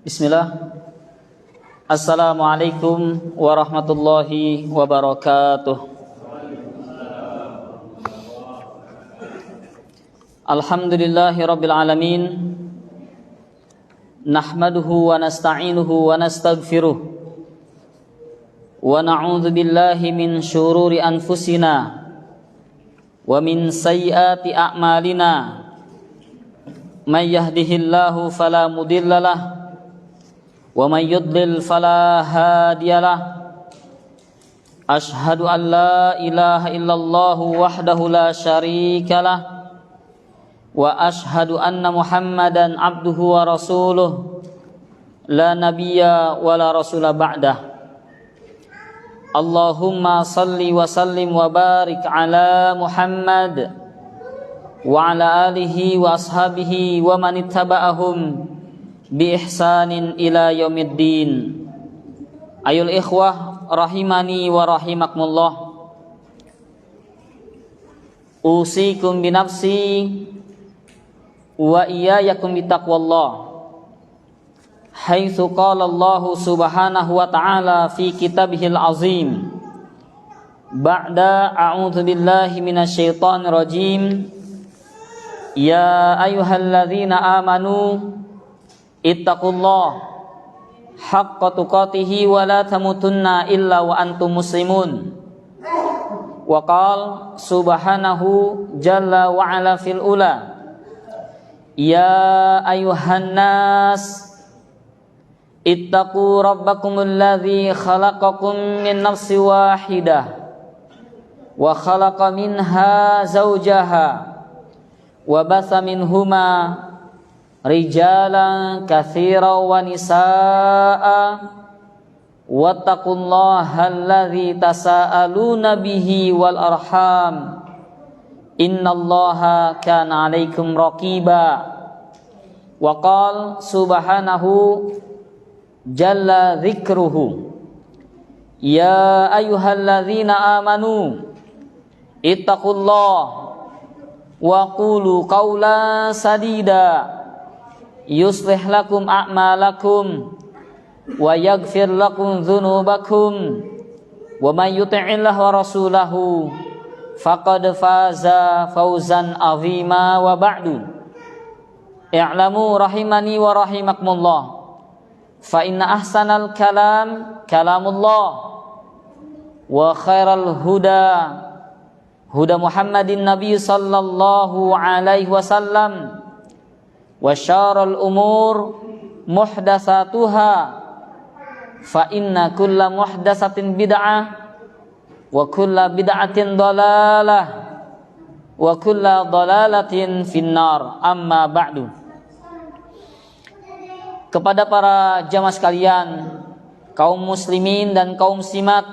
Bismillah. Assalamualaikum warahmatullahi wabarakatuh. Alhamdulillahi rabbil alamin. Nahmaduhu wa nasta'inuhu wa nastaghfiruh. Wa na'udzu billahi min syururi anfusina wa min sayyiati a'malina. May yahdihillahu fala mudhillalah wa may yudlil fala hadiyalah. Ashhadu an la ilaha illallah wahdahu la syarikalah wa ashhadu anna Muhammadan abduhu wa rasuluh la nabiyya wa la rasula ba'dah. Allahumma salli wa sallim wa barik ala Muhammad wa ala alihi wa ashabihi wa man ittaba'ahum bi ihsanin ila yaumiddin. Ayul ikhwah rahimani wa rahimakumullah. Usikum bi nafsi wa iyyakum bi taqwallah. Haitsu qala Allah subhanahu wa ta'ala fi kitabihil azim. Ba'da a'udzu billahi minasyaitonir rajim. Ya ayyuhalladzina amanu ittaqullah haqqa tuqatih wa la tamutunna illa wa antum muslimun. Wa qala subhanahu jalla wa ala fil ula. Ya ayyuhan nas ittaqu rabbakumul ladzi khalaqakum min nafsin wahidah wa khalaqa minha zawjaha wa batha minhuma rijalan katsiran wa nisaa wattaqullaha alladzi tasaaluna bihi wal arham innallaha kana 'alaikum raqiba. Wa qala subhanahu jalla dzikruhu ya ayyuhalladzina amanu ittaqullaha wa qulu qawlan sadida yuslih lakum a'malakum wa yaghfir lakum dzunubakum wa may yuti'illaha wa rasulahu faqad faza fawzan 'azima. Wa ba'du, i'lamu rahimani wa rahimakumullah fa inna ahsanal kalam kalamullah wa khairal huda huda Muhammadin Nabi sallallahu alaihi wasallam wa syarrul umur muhdatsatuha fa inna kulla muhdatsatin bid'ah wa kulla bid'atin dhalalah wa kulla dhalalatin finnar. Amma ba'du. Kepada para jamaah sekalian, kaum muslimin dan kaum muslimat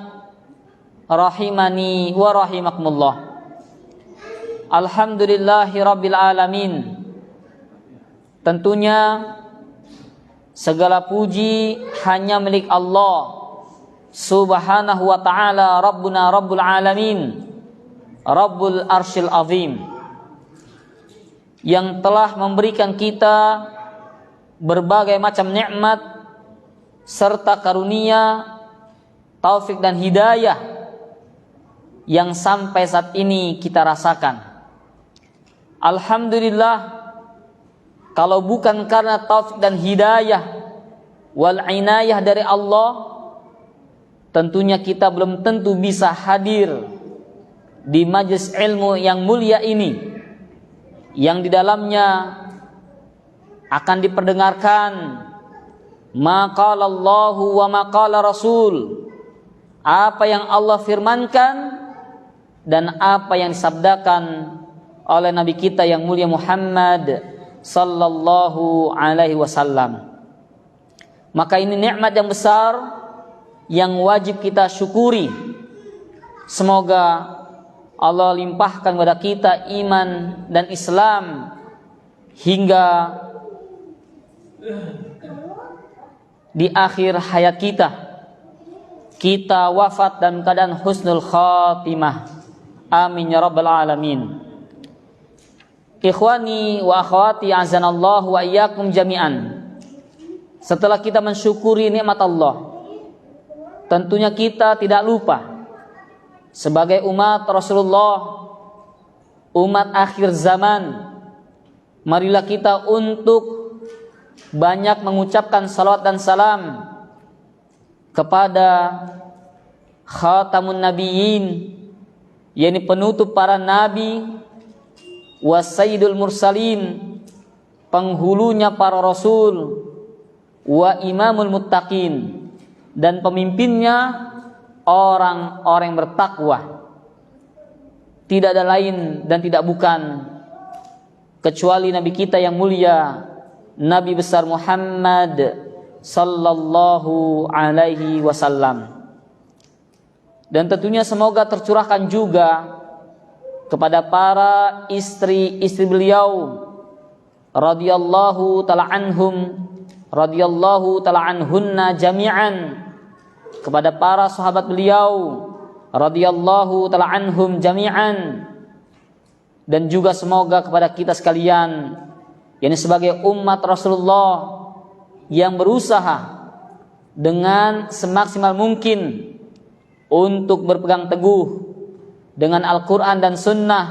rahimani wa rahimakumullah. Alhamdulillahi rabbil alamin. Tentunya segala puji hanya milik Allah subhanahu wa ta'ala, Rabbuna Rabbul Alamin, Rabbul Arsyil Azim, yang telah memberikan kita berbagai macam nikmat serta karunia, taufik dan hidayah yang sampai saat ini kita rasakan. Alhamdulillah, kalau bukan karena taufik dan hidayah wal inayah dari Allah, tentunya kita belum tentu bisa hadir di majelis ilmu yang mulia ini, yang di dalamnya akan diperdengarkan maqala Allahu wa maqala Rasul, apa yang Allah firmankan dan apa yang disabdakan oleh Nabi kita yang mulia Muhammad sallallahu alaihi wasallam. Maka ini nikmat yang besar yang wajib kita syukuri. Semoga Allah limpahkan kepada kita iman dan Islam hingga di akhir hayat kita wafat dalam keadaan husnul khatimah. Amin ya rabbal alamin. Ikhwani wa akhwati azanallahu wa iyyakum jami'an. setelah kita mensyukuri nikmat Allah, tentunya kita tidak lupa sebagai umat Rasulullah, umat akhir zaman, marilah kita untuk banyak mengucapkan salawat dan salam kepada khatamun nabiyyin, yakni penutup para nabi, wasayyidul mursalin, penghulunya para rasul, wa imamul muttaqin, dan pemimpinnya orang-orang yang bertakwa. Tidak ada lain dan tidak bukan kecuali Nabi kita yang mulia, Nabi besar Muhammad sallallahu alaihi wasallam. Dan tentunya semoga tercurahkan juga kepada para istri-istri beliau radhiyallahu taala anhum, radhiyallahu taala anhunna jami'an, kepada para sahabat beliau radhiyallahu taala anhum jami'an, dan juga semoga kepada kita sekalian, yakni sebagai umat Rasulullah yang berusaha dengan semaksimal mungkin untuk berpegang teguh dengan Al-Quran dan Sunnah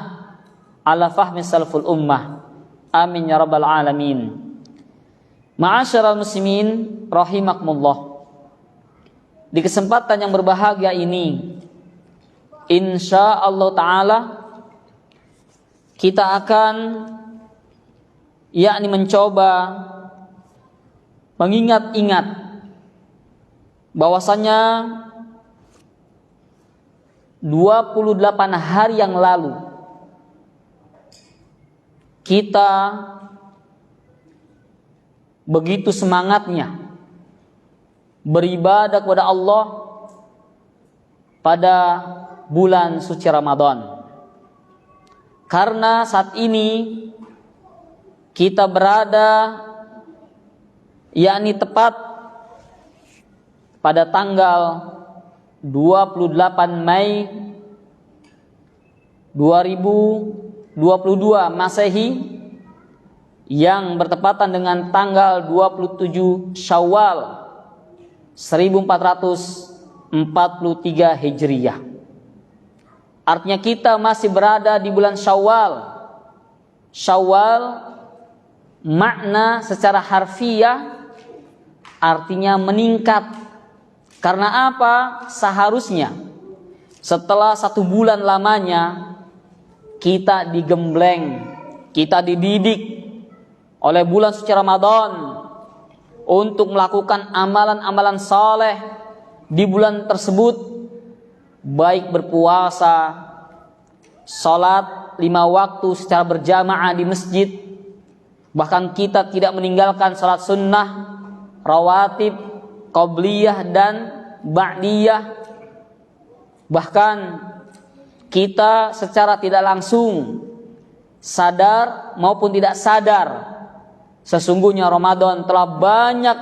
ala fahmi salaful ummah. Amin ya rabbal alamin. Ma'asyiral muslimin rahimakumullah, di kesempatan yang berbahagia ini, insya Allah ta'ala kita akan yakni mencoba mengingat-ingat bahwasanya 28 hari yang lalu kita begitu semangatnya beribadah kepada Allah pada bulan suci Ramadan. Karena saat ini kita berada yakni tepat pada tanggal 28 Mei 2022 Masehi, yang bertepatan dengan tanggal 27 Syawal 1443 Hijriyah. Artinya kita masih berada di bulan Syawal. Syawal makna secara harfiah artinya meningkat. Karena apa? Seharusnya setelah 1 bulan lamanya kita digembleng, kita dididik oleh bulan suci Ramadan untuk melakukan amalan-amalan saleh di bulan tersebut, baik berpuasa, salat 5 waktu secara berjamaah di masjid, bahkan kita tidak meninggalkan salat sunnah, rawatib, qabliyah dan ba'diyah. Bahkan kita secara tidak langsung, sadar maupun tidak sadar, sesungguhnya Ramadan telah banyak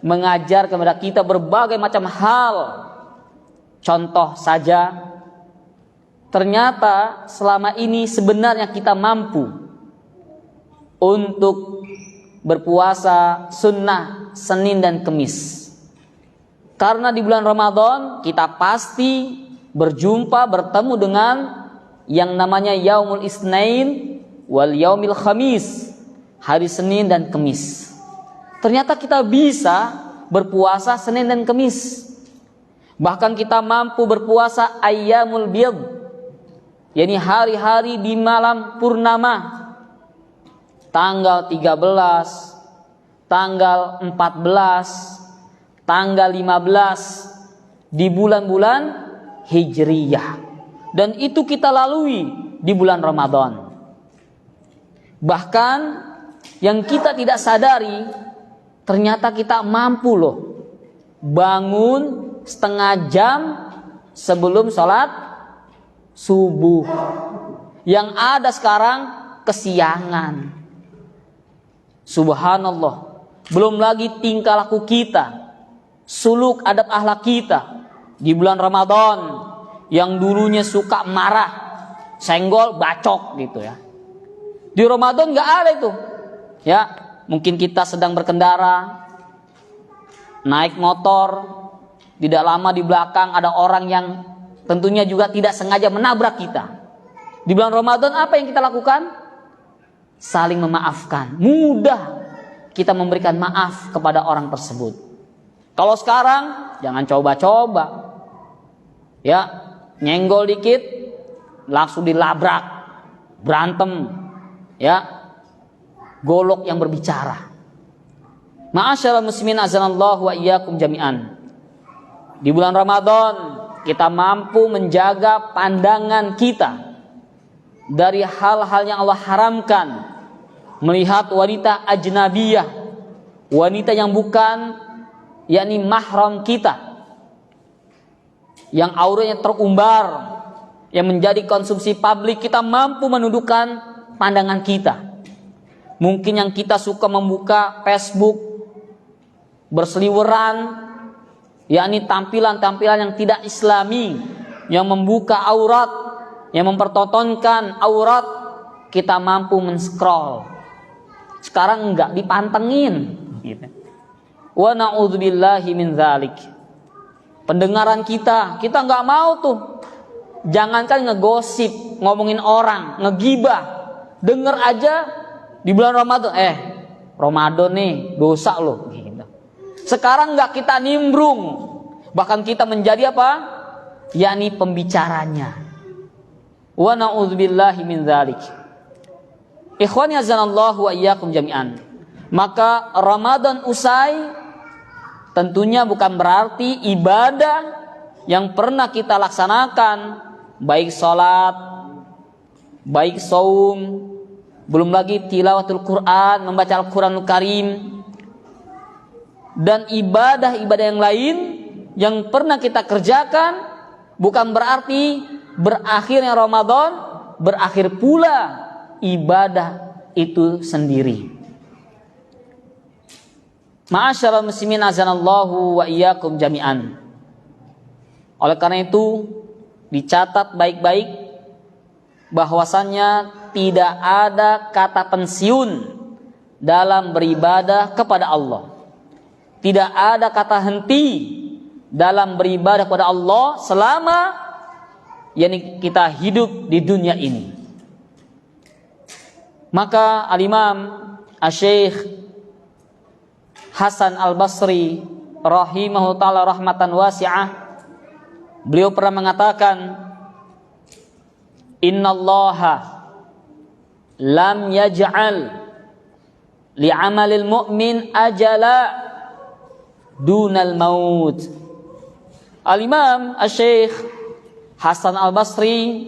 mengajar kepada kita berbagai macam hal. Contoh saja, ternyata selama ini sebenarnya kita mampu untuk berpuasa sunnah Senin dan Kemis. Karena di bulan Ramadan kita pasti bertemu dengan yang namanya Yaumul Isnain wal Yaumil Khamis, hari Senin dan Kemis. Ternyata kita bisa berpuasa Senin dan Kemis. Bahkan kita mampu berpuasa Ayyamul Bid, yakni hari-hari di malam purnama, tanggal 13, tanggal 14, tanggal 15 di bulan-bulan Hijriyah. Dan itu kita lalui di bulan Ramadan. Bahkan yang kita tidak sadari, ternyata kita mampu loh bangun setengah jam sebelum sholat subuh. Yang ada sekarang kesiangan. Subhanallah. Belum lagi tingkah laku kita, suluk adab akhlak kita di bulan Ramadan, yang dulunya suka marah, senggol, bacok gitu ya. Di Ramadan nggak ada itu. Ya, mungkin kita sedang berkendara, naik motor, tidak lama di belakang ada orang yang tentunya juga tidak sengaja menabrak kita. Di bulan Ramadan apa yang kita lakukan? Saling memaafkan. Mudah kita memberikan maaf kepada orang tersebut. Kalau sekarang jangan coba-coba. Ya, nyenggol dikit langsung dilabrak, berantem, ya, golok yang berbicara. Ma'asyiral muslimin azanallahu wa iyyakum jami'an. Di bulan Ramadan kita mampu menjaga pandangan kita dari hal-hal yang Allah haramkan. Melihat wanita ajnabiyah, wanita yang bukan yakni mahram kita, yang auranya terumbar, yang menjadi konsumsi publik, kita mampu menundukkan pandangan kita. Mungkin yang kita suka membuka Facebook berseliweran, yakni tampilan-tampilan yang tidak islami, yang membuka aurat, yang mempertontonkan aurat, kita mampu men-scroll. Sekarang enggak, dipantengin gitu. Wa na'udzubillahi min dzalik. Pendengaran kita enggak mau tuh. Jangankan ngegosip, ngomongin orang, ngegibah. Dengar aja di bulan Ramadan, Ramadan nih, dosa loh gitu. Sekarang enggak kita nimbrung, bahkan kita menjadi apa? Yakni pembicaranya. Wa na'udzubillahi min dzalik. Ikhwani azanallahu wa iyyakum jami'an. Maka Ramadan usai tentunya bukan berarti ibadah yang pernah kita laksanakan, baik sholat, baik saum, belum lagi tilawatul Quran, membaca Al-Quranul Karim, dan ibadah-ibadah yang lain yang pernah kita kerjakan, bukan berarti berakhirnya Ramadan, berakhir pula ibadah itu sendiri. Ma'asyiral muslimin azanallahu wa iyyakum jami'an. Oleh karena itu dicatat baik-baik bahwasannya tidak ada kata pensiun dalam beribadah kepada Allah. Tidak ada kata henti dalam beribadah kepada Allah selama yakni kita hidup di dunia ini. Maka Al-Imam Asy-Syaikh Hasan Al-Basri rahimahullah ta'ala rahmatan wasi'ah, beliau pernah mengatakan, innallaha lam yaj'al li'amalil mu'min ajala dunal maut. Al-Imam Asy-Syaikh Hasan Al-Basri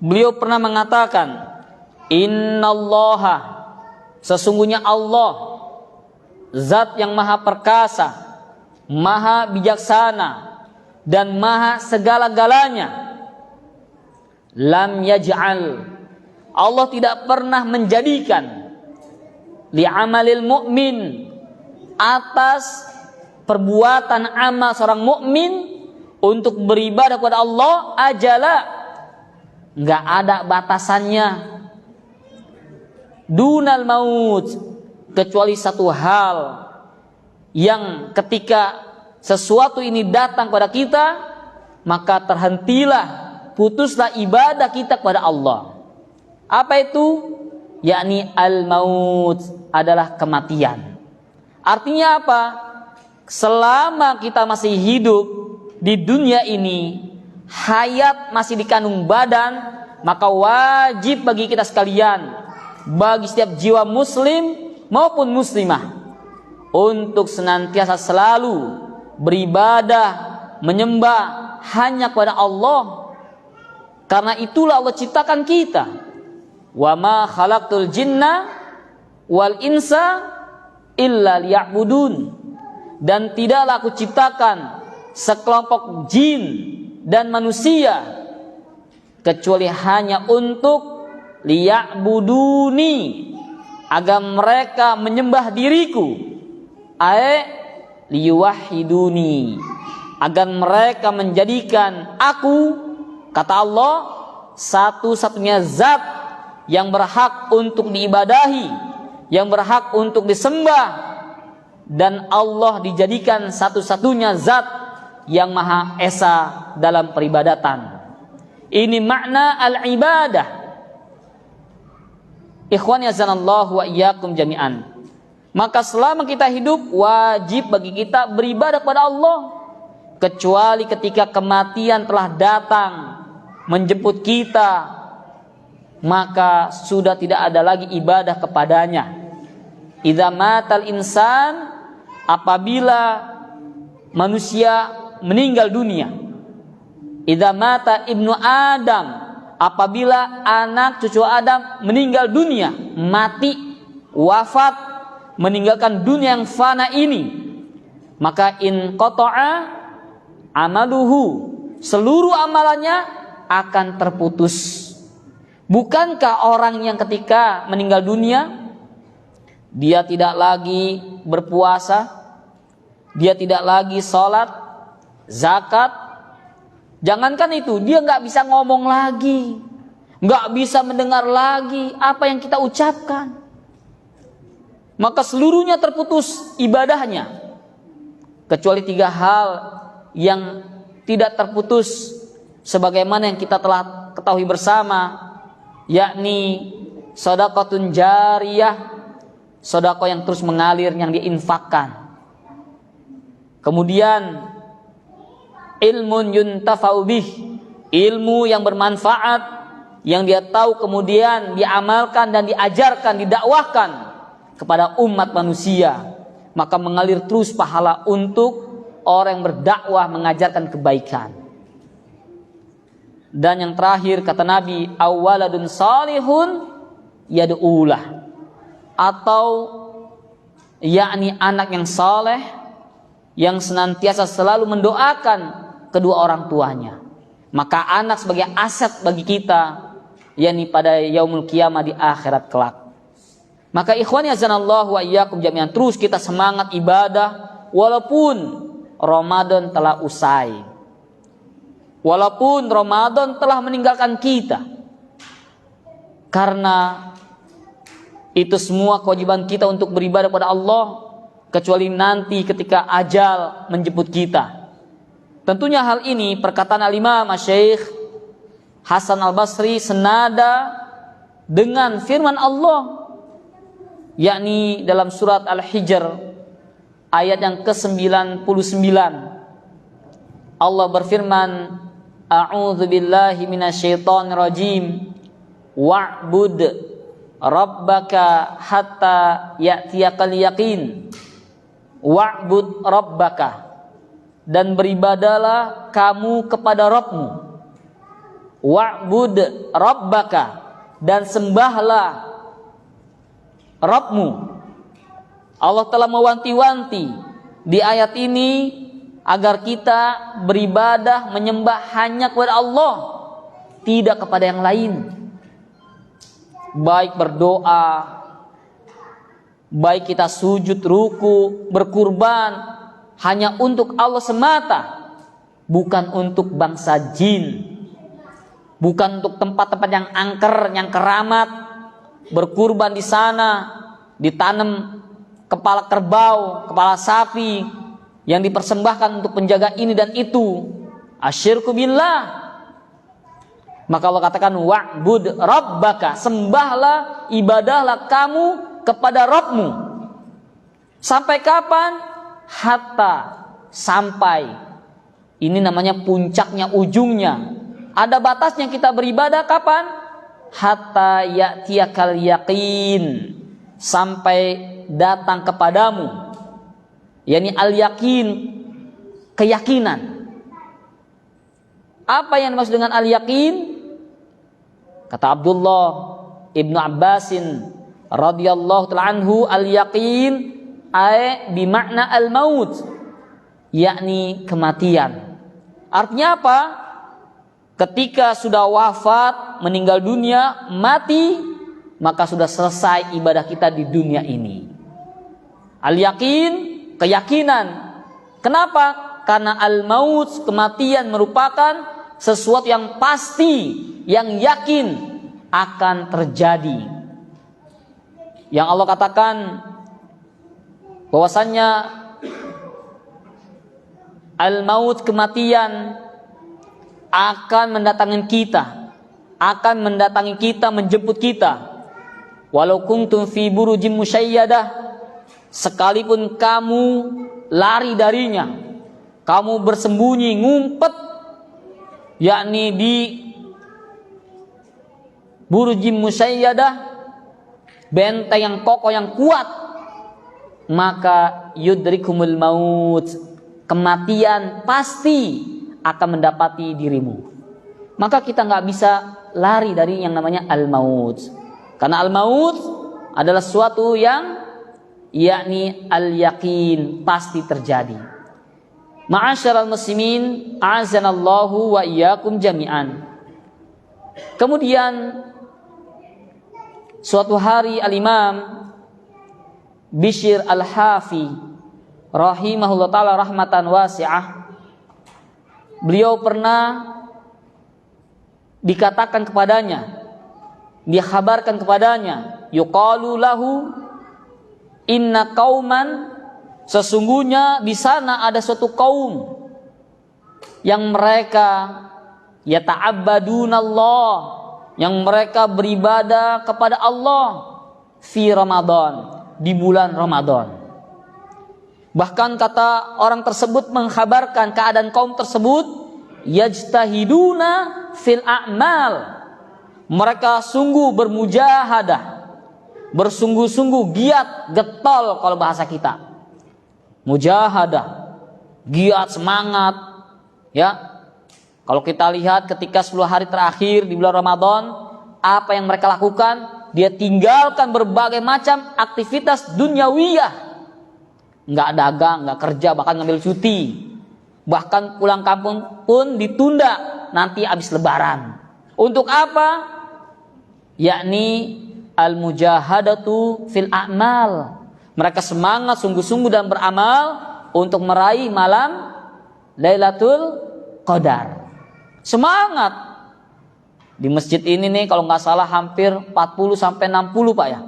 beliau pernah mengatakan, innallaha, sesungguhnya Allah, zat yang maha perkasa, maha bijaksana, dan maha segala-galanya, lam yaj'al, Allah tidak pernah menjadikan li'amalil mu'min, atas perbuatan amal seorang mukmin untuk beribadah kepada Allah, ajala, enggak ada batasannya, dunal maut, kecuali satu hal yang ketika sesuatu ini datang kepada kita, maka terhentilah, putuslah ibadah kita kepada Allah. Apa itu? Yakni al-maut, adalah kematian. Artinya apa? Selama kita masih hidup di dunia ini, hayat masih di kandung badan, maka wajib bagi kita sekalian, bagi setiap jiwa muslim maupun muslimah, untuk senantiasa selalu beribadah, menyembah hanya kepada Allah. Karena itulah Allah ciptakan kita. Wa ma khalaqtul jinna wal insa illa liya'budun. Dan tidaklah aku ciptakan sekelompok jin dan manusia kecuali hanya untuk liya'buduni, agar mereka menyembah diriku, liyuwahhiduni, agar mereka menjadikan aku, kata Allah, satu-satunya zat yang berhak untuk diibadahi, yang berhak untuk disembah, dan Allah dijadikan satu-satunya zat yang Maha Esa dalam peribadatan. Ini makna al-ibadah. Ikhwani azanallahu wa iyyakum jami'an. Maka selama kita hidup, wajib bagi kita beribadah kepada Allah, kecuali ketika kematian telah datang menjemput kita, maka sudah tidak ada lagi ibadah kepadanya. Idza matal insan, apabila manusia meninggal dunia. Idza mata ibnu Adam, apabila anak cucu Adam meninggal dunia, mati, wafat, meninggalkan dunia yang fana ini, maka in qata'a amaluhu, seluruh amalannya akan terputus. Bukankah orang yang ketika meninggal dunia dia tidak lagi berpuasa, dia tidak lagi sholat, zakat, jangankan itu, dia nggak bisa ngomong lagi, nggak bisa mendengar lagi apa yang kita ucapkan, maka seluruhnya terputus ibadahnya, kecuali 3 hal yang tidak terputus sebagaimana yang kita telah ketahui bersama, yakni sedekahun jariyah, sedekah yang terus mengalir yang diinfakkan. Kemudian ilmun yuntafa'u bih, ilmu yang bermanfaat yang dia tahu kemudian diamalkan dan diajarkan, didakwahkan kepada umat manusia, maka mengalir terus pahala untuk orang yang berdakwah mengajarkan kebaikan. Dan yang terakhir kata Nabi, awaladun salihun yad'ulah, atau yakni anak yang saleh yang senantiasa selalu mendoakan kedua orang tuanya. Maka anak sebagai aset bagi kita, yakni pada yaumul qiyamah di akhirat kelak. Maka ikhwani azanallahu wa iyyakum jami'an, terus kita semangat ibadah walaupun Ramadan telah usai, walaupun Ramadan telah meninggalkan kita, karena itu semua kewajiban kita untuk beribadah kepada Allah, kecuali nanti ketika ajal menjemput kita. Tentunya hal ini perkataan al-Imam Syekh Hasan al-Basri senada dengan firman Allah, yakni dalam surat Al-Hijr ayat yang ke-99. Allah berfirman, a'udzu billahi minasyaitonir rajim, wa'bud rabbaka hatta ya'tiyakal yaqin. Wa'bud rabbaka, dan beribadalah kamu kepada Rabbmu. Wa'bud rabbaka, dan sembahlah Rabbmu. Allah telah mewanti-wanti di ayat ini agar kita beribadah menyembah hanya kepada Allah, tidak kepada yang lain. Baik berdoa, baik kita sujud, ruku, berkurban, hanya untuk Allah semata, bukan untuk bangsa jin, bukan untuk tempat-tempat yang angker, yang keramat, berkurban di sana, ditanam kepala kerbau, kepala sapi yang dipersembahkan untuk penjaga ini dan itu. Asyirku billah. Maka Allah katakan wa'bud rabbaka, sembahlah, ibadahlah kamu kepada Rabbmu. Sampai kapan? Hatta, sampai. Ini namanya puncaknya, ujungnya. Ada batasnya kita beribadah kapan? Hatta ya'tiyakal yaqin, sampai datang kepadamu, yakni al-yaqin, keyakinan. Apa yang dimaksud dengan al-yaqin? Kata Abdullah ibnu Abbasin radhiyallahu ta'ala anhu, al-yaqin ay bimakna al-maut, yakni kematian. Artinya apa? Ketika sudah wafat, meninggal dunia, mati, maka sudah selesai ibadah kita di dunia ini. Al-yaqin, keyakinan. Kenapa? Karena al-maut, kematian merupakan sesuatu yang pasti, yang yakin akan terjadi. Yang Allah katakan, bahwasannya al-maut, kematian, akan mendatangi kita, menjemput kita. Walau kuntum fi burujim musyayyadah, sekalipun kamu lari darinya, kamu bersembunyi, ngumpet, yakni di burujim musyayyadah, benteng yang kokoh yang kuat, maka yudrikumul maut, kematian pasti akan mendapati dirimu. Maka kita nggak bisa lari dari yang namanya al-maut, karena al-maut adalah suatu yang yakni al-yakin, pasti terjadi. Ma'asyiral muslimin, a'azanallahu wa iyyakum jami'an. Kemudian suatu hari al-Imam Bishr al-Hafi rahimahullah ta'ala rahmatan wasi'ah, beliau pernah dikatakan kepadanya, dikhabarkan kepadanya, yuqalu lahu inna qauman, sesungguhnya di sana ada suatu kaum yang mereka yata'abbadunallah, yang mereka beribadah kepada Allah fi Ramadan, di bulan Ramadan. Bahkan kata orang tersebut mengkhabarkan keadaan kaum tersebut, yajtahiduna fil a'mal, mereka sungguh bermujahadah, bersungguh-sungguh, giat, getol kalau bahasa kita. Mujahadah, giat, semangat, ya. Kalau kita lihat ketika 10 hari terakhir di bulan Ramadan, apa yang mereka lakukan? Dia tinggalkan berbagai macam aktivitas duniawiyah. Nggak dagang, nggak kerja, bahkan ngambil cuti. Bahkan pulang kampung pun ditunda nanti habis lebaran. Untuk apa? Yakni al-mujahadatu fil a'mal. Mereka semangat sungguh-sungguh dan beramal untuk meraih malam Lailatul Qadar. Semangat. Di masjid ini nih kalau nggak salah hampir 40 sampai 60 Pak ya.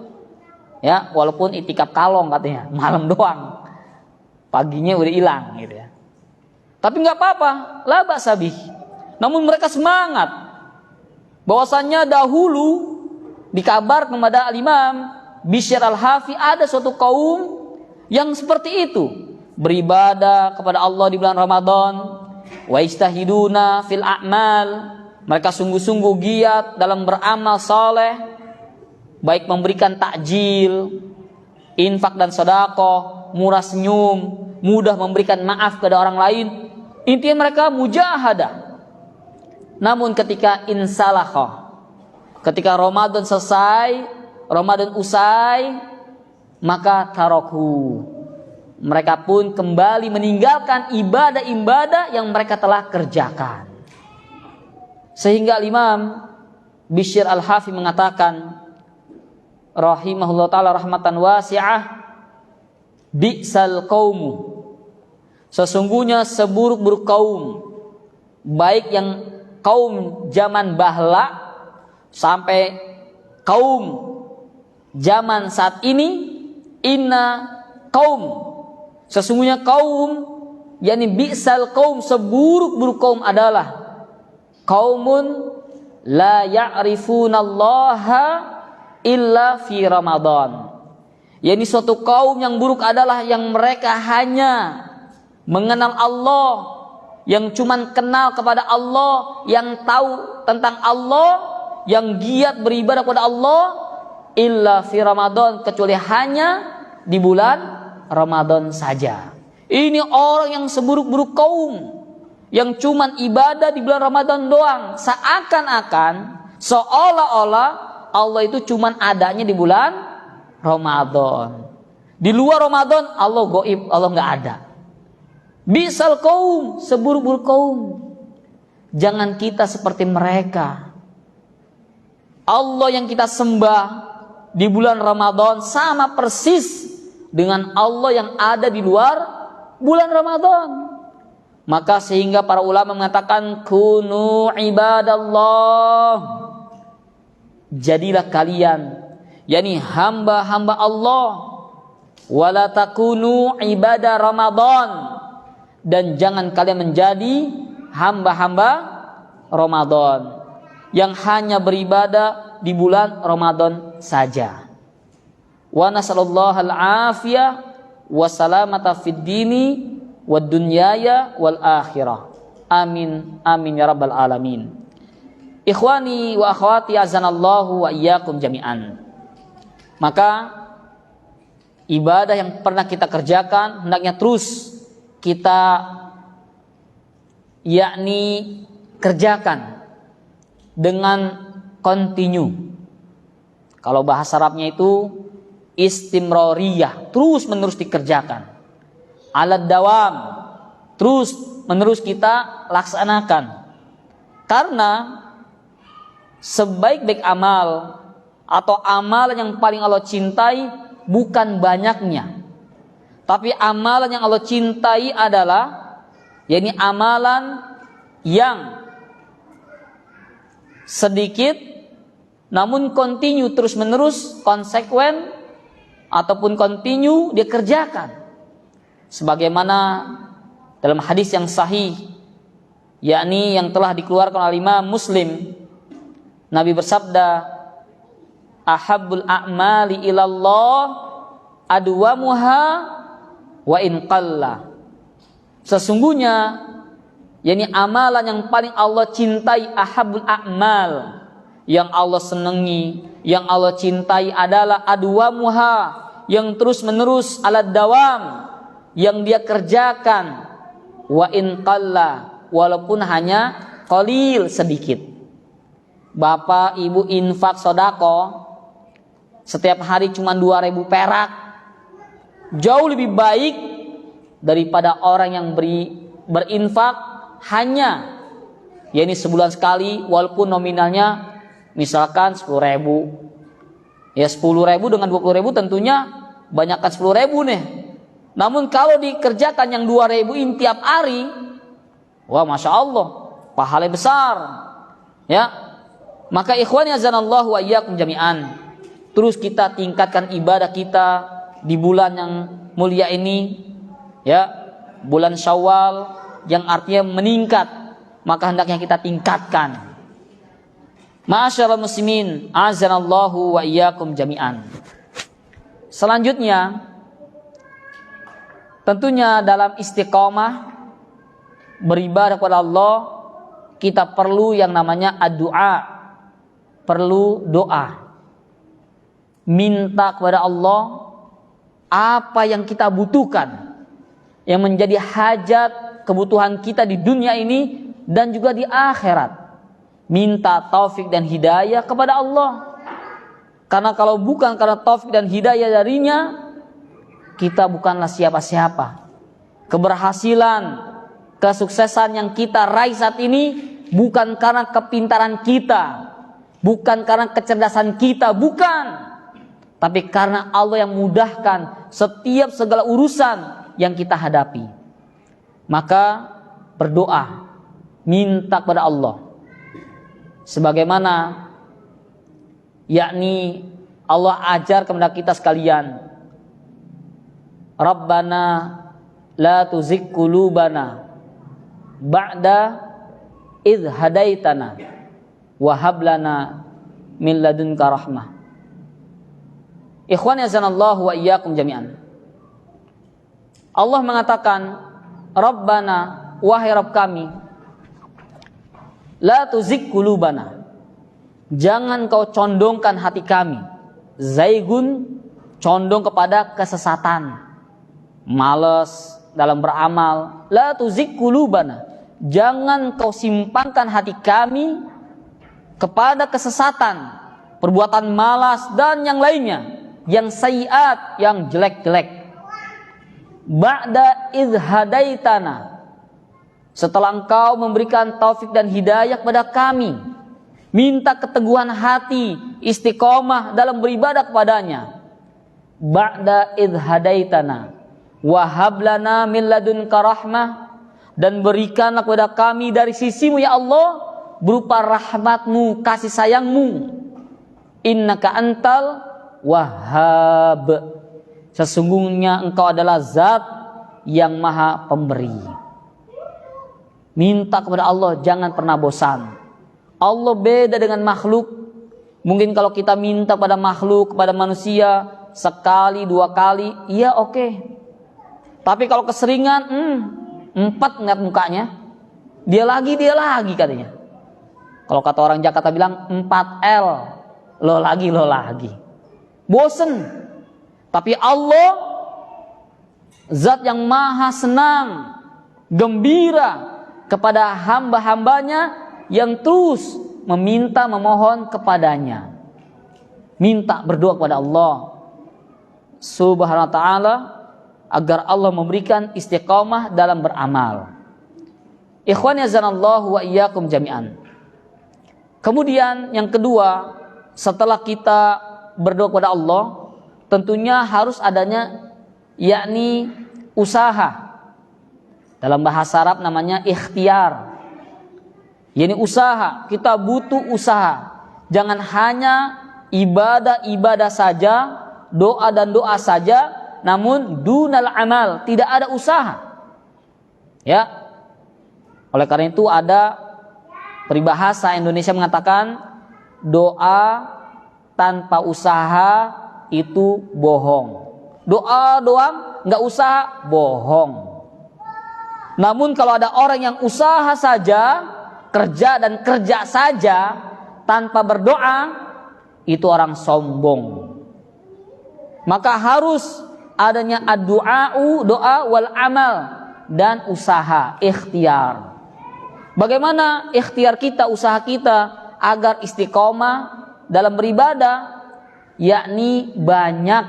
Ya, walaupun itikaf kalong katanya, malam doang. Paginya udah hilang gitu ya. Tapi nggak apa-apa, la ba'sa bih. Namun mereka semangat. Bahwasannya dahulu dikabar kepada al-Imam Bishr al-Hafi ada suatu kaum yang seperti itu, beribadah kepada Allah di bulan Ramadan, wa istahiduna fil a'mal, mereka sungguh-sungguh giat dalam beramal saleh, baik memberikan takjil, infak dan sedekah, murah senyum, mudah memberikan maaf kepada orang lain. Intinya mereka mujahadah. Namun ketika insalakha, ketika Ramadan selesai, Ramadan usai, maka taroku, mereka pun kembali meninggalkan ibadah-ibadah yang mereka telah kerjakan. Sehingga Imam Bishr al-Hafi mengatakan rahimahullah ta'ala rahmatan wasi'ah, bi'sal qaumu, sesungguhnya seburuk-buruk kaum, baik yang kaum zaman bahla sampai kaum zaman saat ini, inna kaum, sesungguhnya kaum, yakni bi'sal kaum, seburuk-buruk kaum adalah kaumun la ya'rifunallaha illa fi Ramadan. yakni suatu kaum yang buruk adalah yang mereka hanya mengenal Allah, yang cuman kenal kepada Allah, yang tahu tentang Allah, yang giat beribadah kepada Allah, illa fi Ramadan, kecuali hanya di bulan Ramadan saja. Ini orang yang seburuk-buruk kaum, yang cuman ibadah di bulan Ramadan doang, seakan-akan seolah-olah Allah itu cuman adanya di bulan Ramadan. Di luar Ramadan Allah gaib, Allah nggak ada. Bisal kaum, seburuk-buruk kaum. Jangan kita seperti mereka. Allah yang kita sembah di bulan Ramadan sama persis dengan Allah yang ada di luar bulan Ramadan. Maka sehingga para ulama mengatakan kunu ibadallah, jadilah kalian yakni hamba-hamba Allah wala takunu ibadah Ramadan, dan jangan kalian menjadi hamba-hamba Ramadan yang hanya beribadah di bulan Ramadan saja. Wa nasallallahu al-afiyah wa salamata fid dini wad dunyaya wal akhirah. Amin amin ya rabbal alamin. Ikhwani wa akhwati azanallahu wa iyyakum jami'an. Maka ibadah yang pernah kita kerjakan hendaknya terus kita kerjakan dengan continue. Kalau bahasa Arabnya itu istimroriyah, terus menerus dikerjakan. Alad dawam, terus menerus kita laksanakan. Karena sebaik-baik amal atau amalan yang paling Allah cintai bukan banyaknya, tapi amalan yang Allah cintai adalah amalan yang sedikit namun continue, terus menerus, konsekuen ataupun continue dikerjakan. Sebagaimana dalam hadis yang sahih, yakni yang telah dikeluarkan oleh Imam Muslim, Nabi bersabda, ahabbul a'mali ilallah adwamuha wa in qalla. Sesungguhnya amalan yang paling Allah cintai, ahabbul a'mal, yang Allah senangi, yang Allah cintai adalah adwamuha, yang terus menerus, alad dawam, yang dia kerjakan, wa in qalla, walaupun hanya qalil, sedikit. Bapak ibu infak sedekah setiap hari cuma 2.000 perak, jauh lebih baik daripada orang yang berinfak hanya sebulan sekali, walaupun nominalnya misalkan 10.000. Ya 10.000 dengan 20.000 tentunya banyakkan 10.000 nih. Namun kalau dikerjakan yang 2.000 ini tiap hari, wah masya Allah, pahala besar. Ya, maka ikhwani azanallahu wa iyyakum jami'an, terus kita tingkatkan ibadah kita di bulan yang mulia ini, ya, bulan Syawal yang artinya meningkat, maka hendaknya kita tingkatkan. Ma'asyiral muslimin, azanallahu wa iyyakum jami'an. Selanjutnya, tentunya dalam istiqomah beribadah kepada Allah, kita perlu yang namanya ad-du'a, perlu doa. Minta kepada Allah apa yang kita butuhkan, yang menjadi hajat kebutuhan kita di dunia ini dan juga di akhirat. Minta taufik dan hidayah kepada Allah. Karena kalau bukan karena taufik dan hidayah darinya, kita bukanlah siapa-siapa. Keberhasilan, kesuksesan yang kita raih saat ini bukan karena kepintaran kita, bukan karena kecerdasan kita, bukan. Tapi karena Allah yang mudahkan setiap segala urusan yang kita hadapi. Maka berdoa, minta kepada Allah. Sebagaimana Allah ajar kepada kita sekalian, Rabbana la tuzigh qulubana ba'da idh hadaitana wa hab lana min ladunka rahmah. Ikhwani azanallahu wa iyyakum jami'an. Allah mengatakan, Rabbana, wahai Rabb kami, la tuzigh qulubana, jangan kau condongkan hati kami. Zaigun, condong kepada kesesatan, malas dalam beramal. La tuzigh qulubana, jangan kau simpangkan hati kami kepada kesesatan, perbuatan malas dan yang lainnya, yang sayyiat, yang jelek-jelek. Ba'da idh hadaitana, setelah engkau memberikan taufik dan hidayah kepada kami. Minta keteguhan hati, istiqomah dalam beribadah kepadanya. Ba'da idh hadaitana wa hab lana min ladunka rahmah, dan berikanlah kepada kami dari sisimu ya Allah berupa rahmatmu, kasih sayangmu. Innaka antal wahhab, Sesungguhnya engkau adalah zat yang maha pemberi. Minta kepada Allah, jangan pernah bosan. Allah beda dengan makhluk. Mungkin kalau kita minta pada makhluk, kepada manusia sekali, 2 kali, iya oke. Tapi kalau keseringan, 4 ngeliat mukanya, dia lagi katanya. Kalau kata orang Jakarta bilang 4L, lo lagi. Bosen. Tapi Allah, zat yang maha senang, gembira kepada hamba-hambanya yang terus meminta, memohon kepadanya. Minta, berdoa kepada Allah Subhanahu wa ta'ala agar Allah memberikan istiqamah dalam beramal. Ikhwan yazanallahu wa iyyakum jami'an. Kemudian yang kedua, setelah kita berdoa kepada Allah, tentunya harus adanya yakni usaha. Dalam bahasa Arab namanya ikhtiar. Yani usaha, kita butuh usaha. Jangan hanya ibadah saja, doa dan doa saja, namun dunal amal, tidak ada usaha. Ya. Oleh karena itu ada peribahasa Indonesia mengatakan doa tanpa usaha itu bohong. Doa doang nggak usaha, bohong. Namun kalau ada orang yang usaha saja, kerja saja tanpa berdoa, itu orang sombong. Maka harus adanya ad-du'a'u, doa wal amal, dan usaha, ikhtiar. Bagaimana ikhtiar kita, usaha kita agar istiqomah dalam beribadah, yakni banyak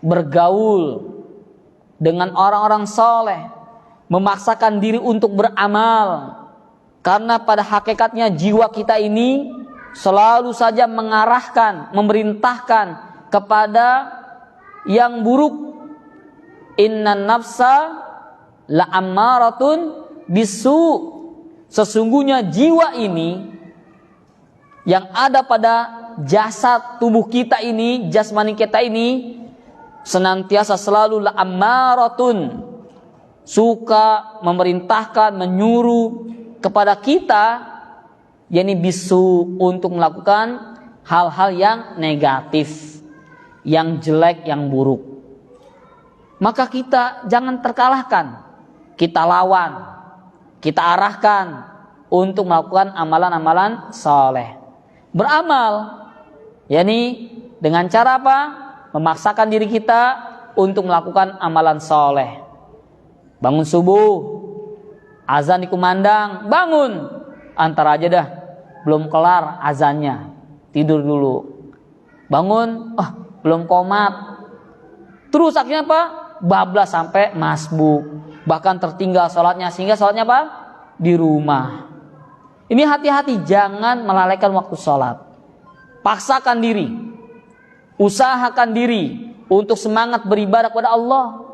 bergaul dengan orang-orang soleh, memaksakan diri untuk beramal. Karena pada hakikatnya jiwa kita ini selalu saja mengarahkan, memerintahkan kepada yang buruk. Innan nafsa la ammaratun bisu. Sesungguhnya jiwa ini yang ada pada jasad tubuh kita ini, jasmani kita ini, senantiasa selalu la ammaratun, suka memerintahkan, menyuruh kepada kita, yakni bisu, untuk melakukan hal-hal yang negatif, yang jelek, yang buruk. Maka kita jangan terkalahkan, kita lawan, kita arahkan untuk melakukan amalan-amalan saleh. Beramal, yakni dengan cara apa? Memaksakan diri kita untuk melakukan amalan saleh. Bangun subuh, azan dikumandang, bangun, antar aja dah, belum kelar azannya, tidur dulu. Bangun, belum qomat. Terus akhirnya apa? Bablas sampai masbuk, bahkan tertinggal sholatnya, sehingga sholatnya apa? Di rumah. Ini hati-hati, jangan melalaikan waktu sholat. Paksakan diri, usahakan diri untuk semangat beribadah kepada Allah.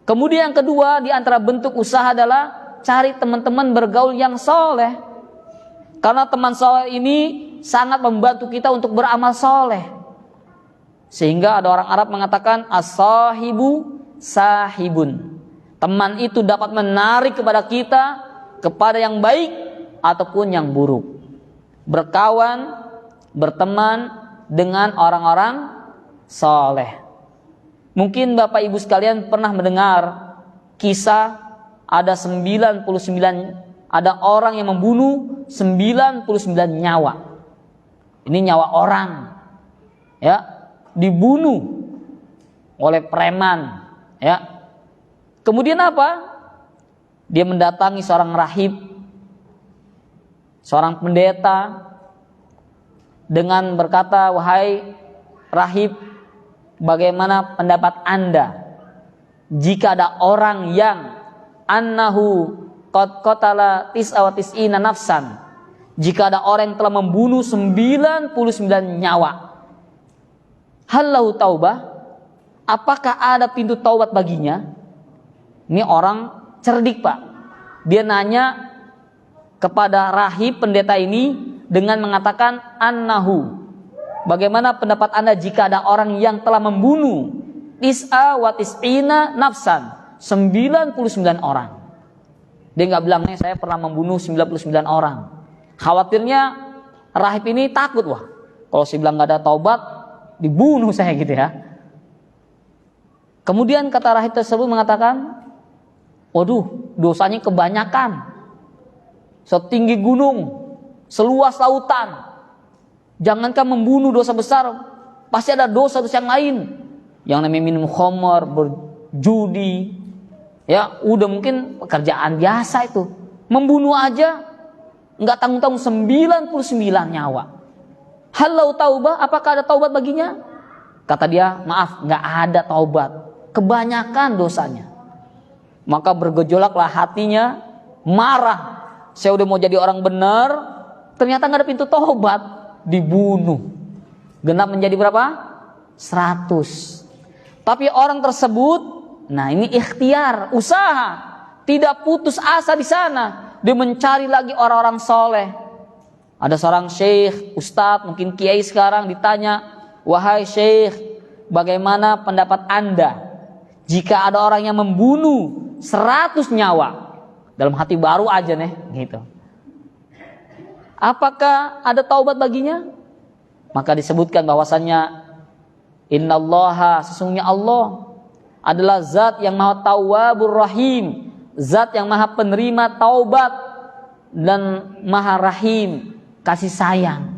Kemudian yang kedua, di antara bentuk usaha adalah cari teman-teman bergaul yang soleh. Karena teman soleh ini sangat membantu kita untuk beramal soleh. Sehingga ada orang Arab mengatakan as-sahibu sahibun. Teman itu dapat menarik kepada kita, kepada yang baik ataupun yang buruk. Berkawan, berteman dengan orang-orang soleh. Mungkin Bapak Ibu sekalian pernah mendengar kisah ada 99, ada orang yang membunuh 99 nyawa. Ini nyawa orang, ya, dibunuh oleh preman, ya. Kemudian apa? Dia mendatangi seorang rahib, seorang pendeta, dengan berkata, "Wahai rahib, bagaimana pendapat Anda jika ada orang yang annahu qad qatala tis'ina nafsan, jika ada orang yang telah membunuh 99 nyawa, halau taubah, apakah ada pintu taubat baginya?" Ini orang cerdik, Pak. Dia nanya kepada rahib pendeta ini dengan mengatakan annahu, bagaimana pendapat Anda jika ada orang yang telah membunuh tis'a wa tis'ina nafsan, 99 orang. Dia nggak bilang nih saya pernah membunuh 99 orang. Khawatirnya rahib ini takut, wah kalau saya bilang nggak ada taubat dibunuh saya gitu ya. Kemudian kata rahib tersebut mengatakan, waduh dosanya kebanyakan, setinggi gunung, seluas lautan. Jangankan membunuh dosa besar, pasti ada dosa-dosa yang lain, yang namanya minum khamar, berjudi, ya udah mungkin pekerjaan biasa itu. Membunuh aja nggak tanggung-tanggung 99 nyawa. Halau taubah, apakah ada taubat baginya? Kata dia, maaf, nggak ada taubat, kebanyakan dosanya. Maka bergejolaklah hatinya, marah. Saya udah mau jadi orang benar, ternyata nggak ada pintu taubat, dibunuh. Genap menjadi berapa? 100. Tapi orang tersebut, nah ini ikhtiar, usaha, tidak putus asa di sana. Dia mencari lagi orang-orang soleh. Ada seorang syekh, ustadz, mungkin kiai sekarang ditanya, wahai syekh, bagaimana pendapat Anda jika ada orang yang membunuh 100 nyawa? Dalam hati baru aja nih, gitu. Apakah ada taubat baginya? Maka disebutkan bahwasannya innallaha, sesungguhnya Allah adalah zat yang maha tawwabur rahim, zat yang maha penerima taubat dan maha rahim, kasih sayang.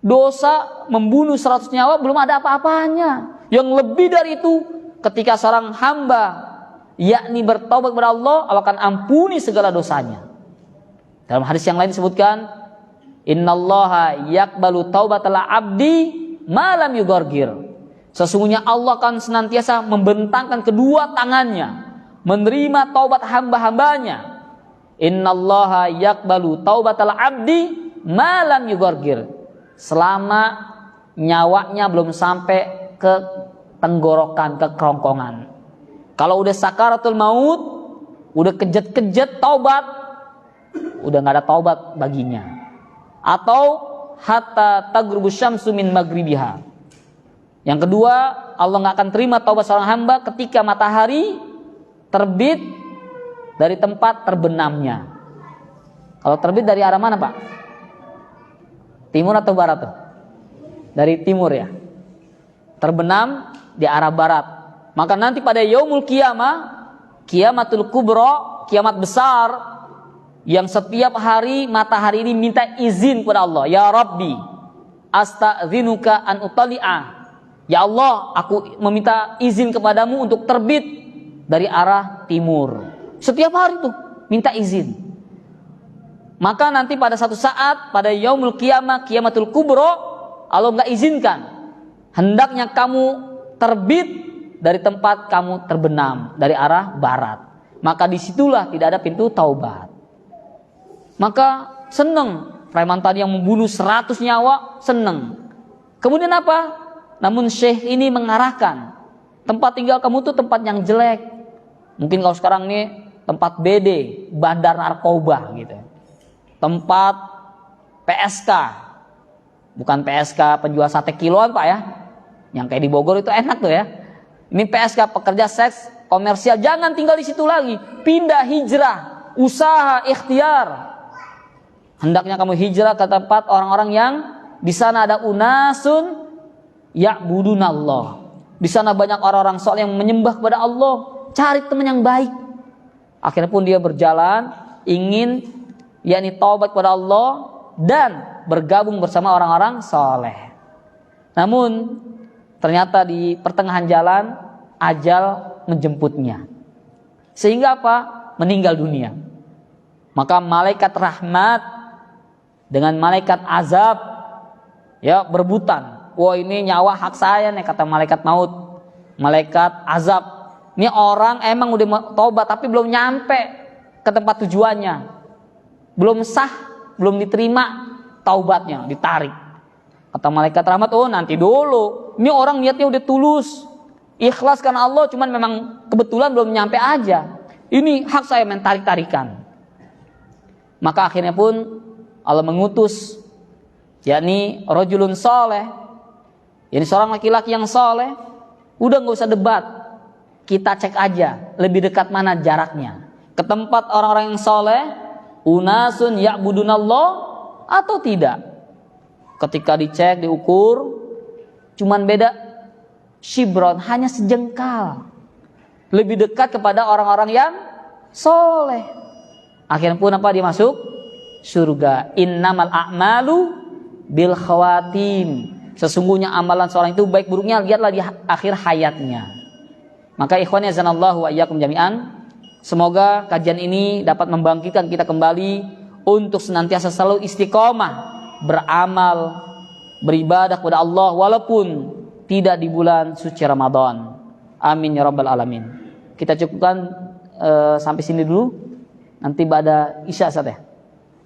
Dosa membunuh 100 nyawa belum ada apa-apanya. Yang lebih dari itu, ketika seorang hamba yakni bertaubat kepada Allah, Allah akan ampuni segala dosanya. Dalam hadis yang lain disebutkan, innallaha yaqbalu taubatal abdi ma lam yughargir. Sesungguhnya Allah akan senantiasa membentangkan kedua tangannya menerima taubat hamba-hambanya. Innallaha yaqbalu taubatal abdi ma lam yughargir. Selama nyawanya belum sampai ke tenggorokan, ke kerongkongan. Kalau udah sakaratul maut, udah kejet-kejet taubat, udah nggak ada taubat baginya. Atau hatta taghrubu syamsu min maghribiha. Yang kedua, Allah nggak akan terima taubat seorang hamba ketika matahari terbit dari tempat terbenamnya. Kalau terbit dari arah mana, Pak? Timur atau barat tuh? Dari timur ya. Terbenam di arah barat. Maka nanti pada yaumul qiyamah, kiamatul kubra, kiamat besar, yang setiap hari matahari ini minta izin kepada Allah. Ya Rabbi, astagfiruka an utali'ah. Ya Allah, aku meminta izin kepadamu untuk terbit dari arah timur. Setiap hari tuh minta izin. Maka nanti pada satu saat, pada yaumul qiyamah, kiamatul kubra, Allah nggak izinkan. Hendaknya kamu terbit dari tempat kamu terbenam, dari arah barat. Maka disitulah tidak ada pintu taubat. Maka seneng preman tadi yang membunuh 100 nyawa, seneng. Kemudian apa? Namun syekh ini mengarahkan, tempat tinggal kamu tuh tempat yang jelek. Mungkin kalau sekarang nih tempat BD, bandar narkoba gitu. Tempat PSK, bukan PSK penjual sate kiloan Pak ya, yang kayak di Bogor itu enak tuh ya. Ini PSK pekerja seks komersial, jangan tinggal di situ lagi, pindah, hijrah, usaha, ikhtiar. Hendaknya kamu hijrah ke tempat orang-orang yang di sana ada unasun ya'budunallah. Di sana banyak orang-orang soleh yang menyembah kepada Allah. Cari teman yang baik. Akhirnya pun dia berjalan ingin yakni taubat kepada Allah dan bergabung bersama orang-orang soleh. Namun ternyata di pertengahan jalan ajal menjemputnya. Sehingga apa? Meninggal dunia. Maka malaikat rahmat dengan malaikat azab ya berebutan. Wah ini nyawa hak saya nih, kata malaikat maut. Malaikat azab. Ini orang emang udah taubat tapi belum nyampe ke tempat tujuannya. Belum sah, belum diterima taubatnya, ditarik. Kata malaikat rahmat, oh nanti dulu. Ini orang niatnya udah tulus, ikhlas karena Allah, cuman memang kebetulan belum nyampe aja. Ini hak saya main tarik-tarikan. Maka akhirnya pun Allah mengutus, yakni rajulun soleh, yakni seorang laki-laki yang soleh, Udah nggak usah debat, kita cek aja lebih dekat mana jaraknya ke tempat orang-orang yang soleh, unasun ya'budunallah atau tidak. Ketika dicek, diukur, cuman beda shibron, hanya sejengkal, lebih dekat kepada orang-orang yang soleh. Akhirnya pun apa? Dia masuk surga. Innamal a'malu bil khawatim. Sesungguhnya amalan seorang itu baik buruknya lihatlah di akhir hayatnya. Maka ikhwani azanallahu wa iyyakum jami'an, semoga kajian ini dapat membangkitkan kita kembali untuk senantiasa selalu istiqomah beramal, beribadah kepada Allah walaupun tidak di bulan suci Ramadan. Amin ya rabbal alamin. Kita cukupkan sampai sini dulu. Nanti pada isya saja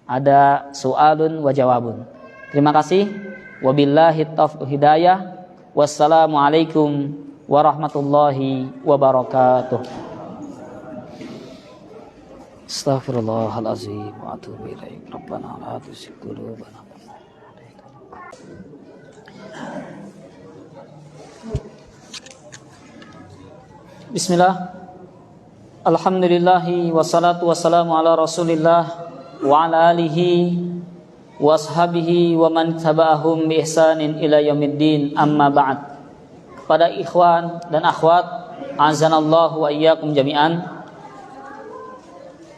ada soalun wa jawabun. Terima kasih. Wabillahi taufiq hidayah. Wassalamualaikum warahmatullahi wabarakatuh. Astaghfirullahalazim wa atubu ilaik. Rabbana la tuzigh qulubana. Bismillah. Alhamdulillahi wassalatu wassalamu ala Rasulillah wa ala alihi washabihi wa man taba'ahum bi ihsanin ila yaumiddin, amma ba'd. Kepada ikhwan dan akhwat azanallahu wa iyyakum jami'an,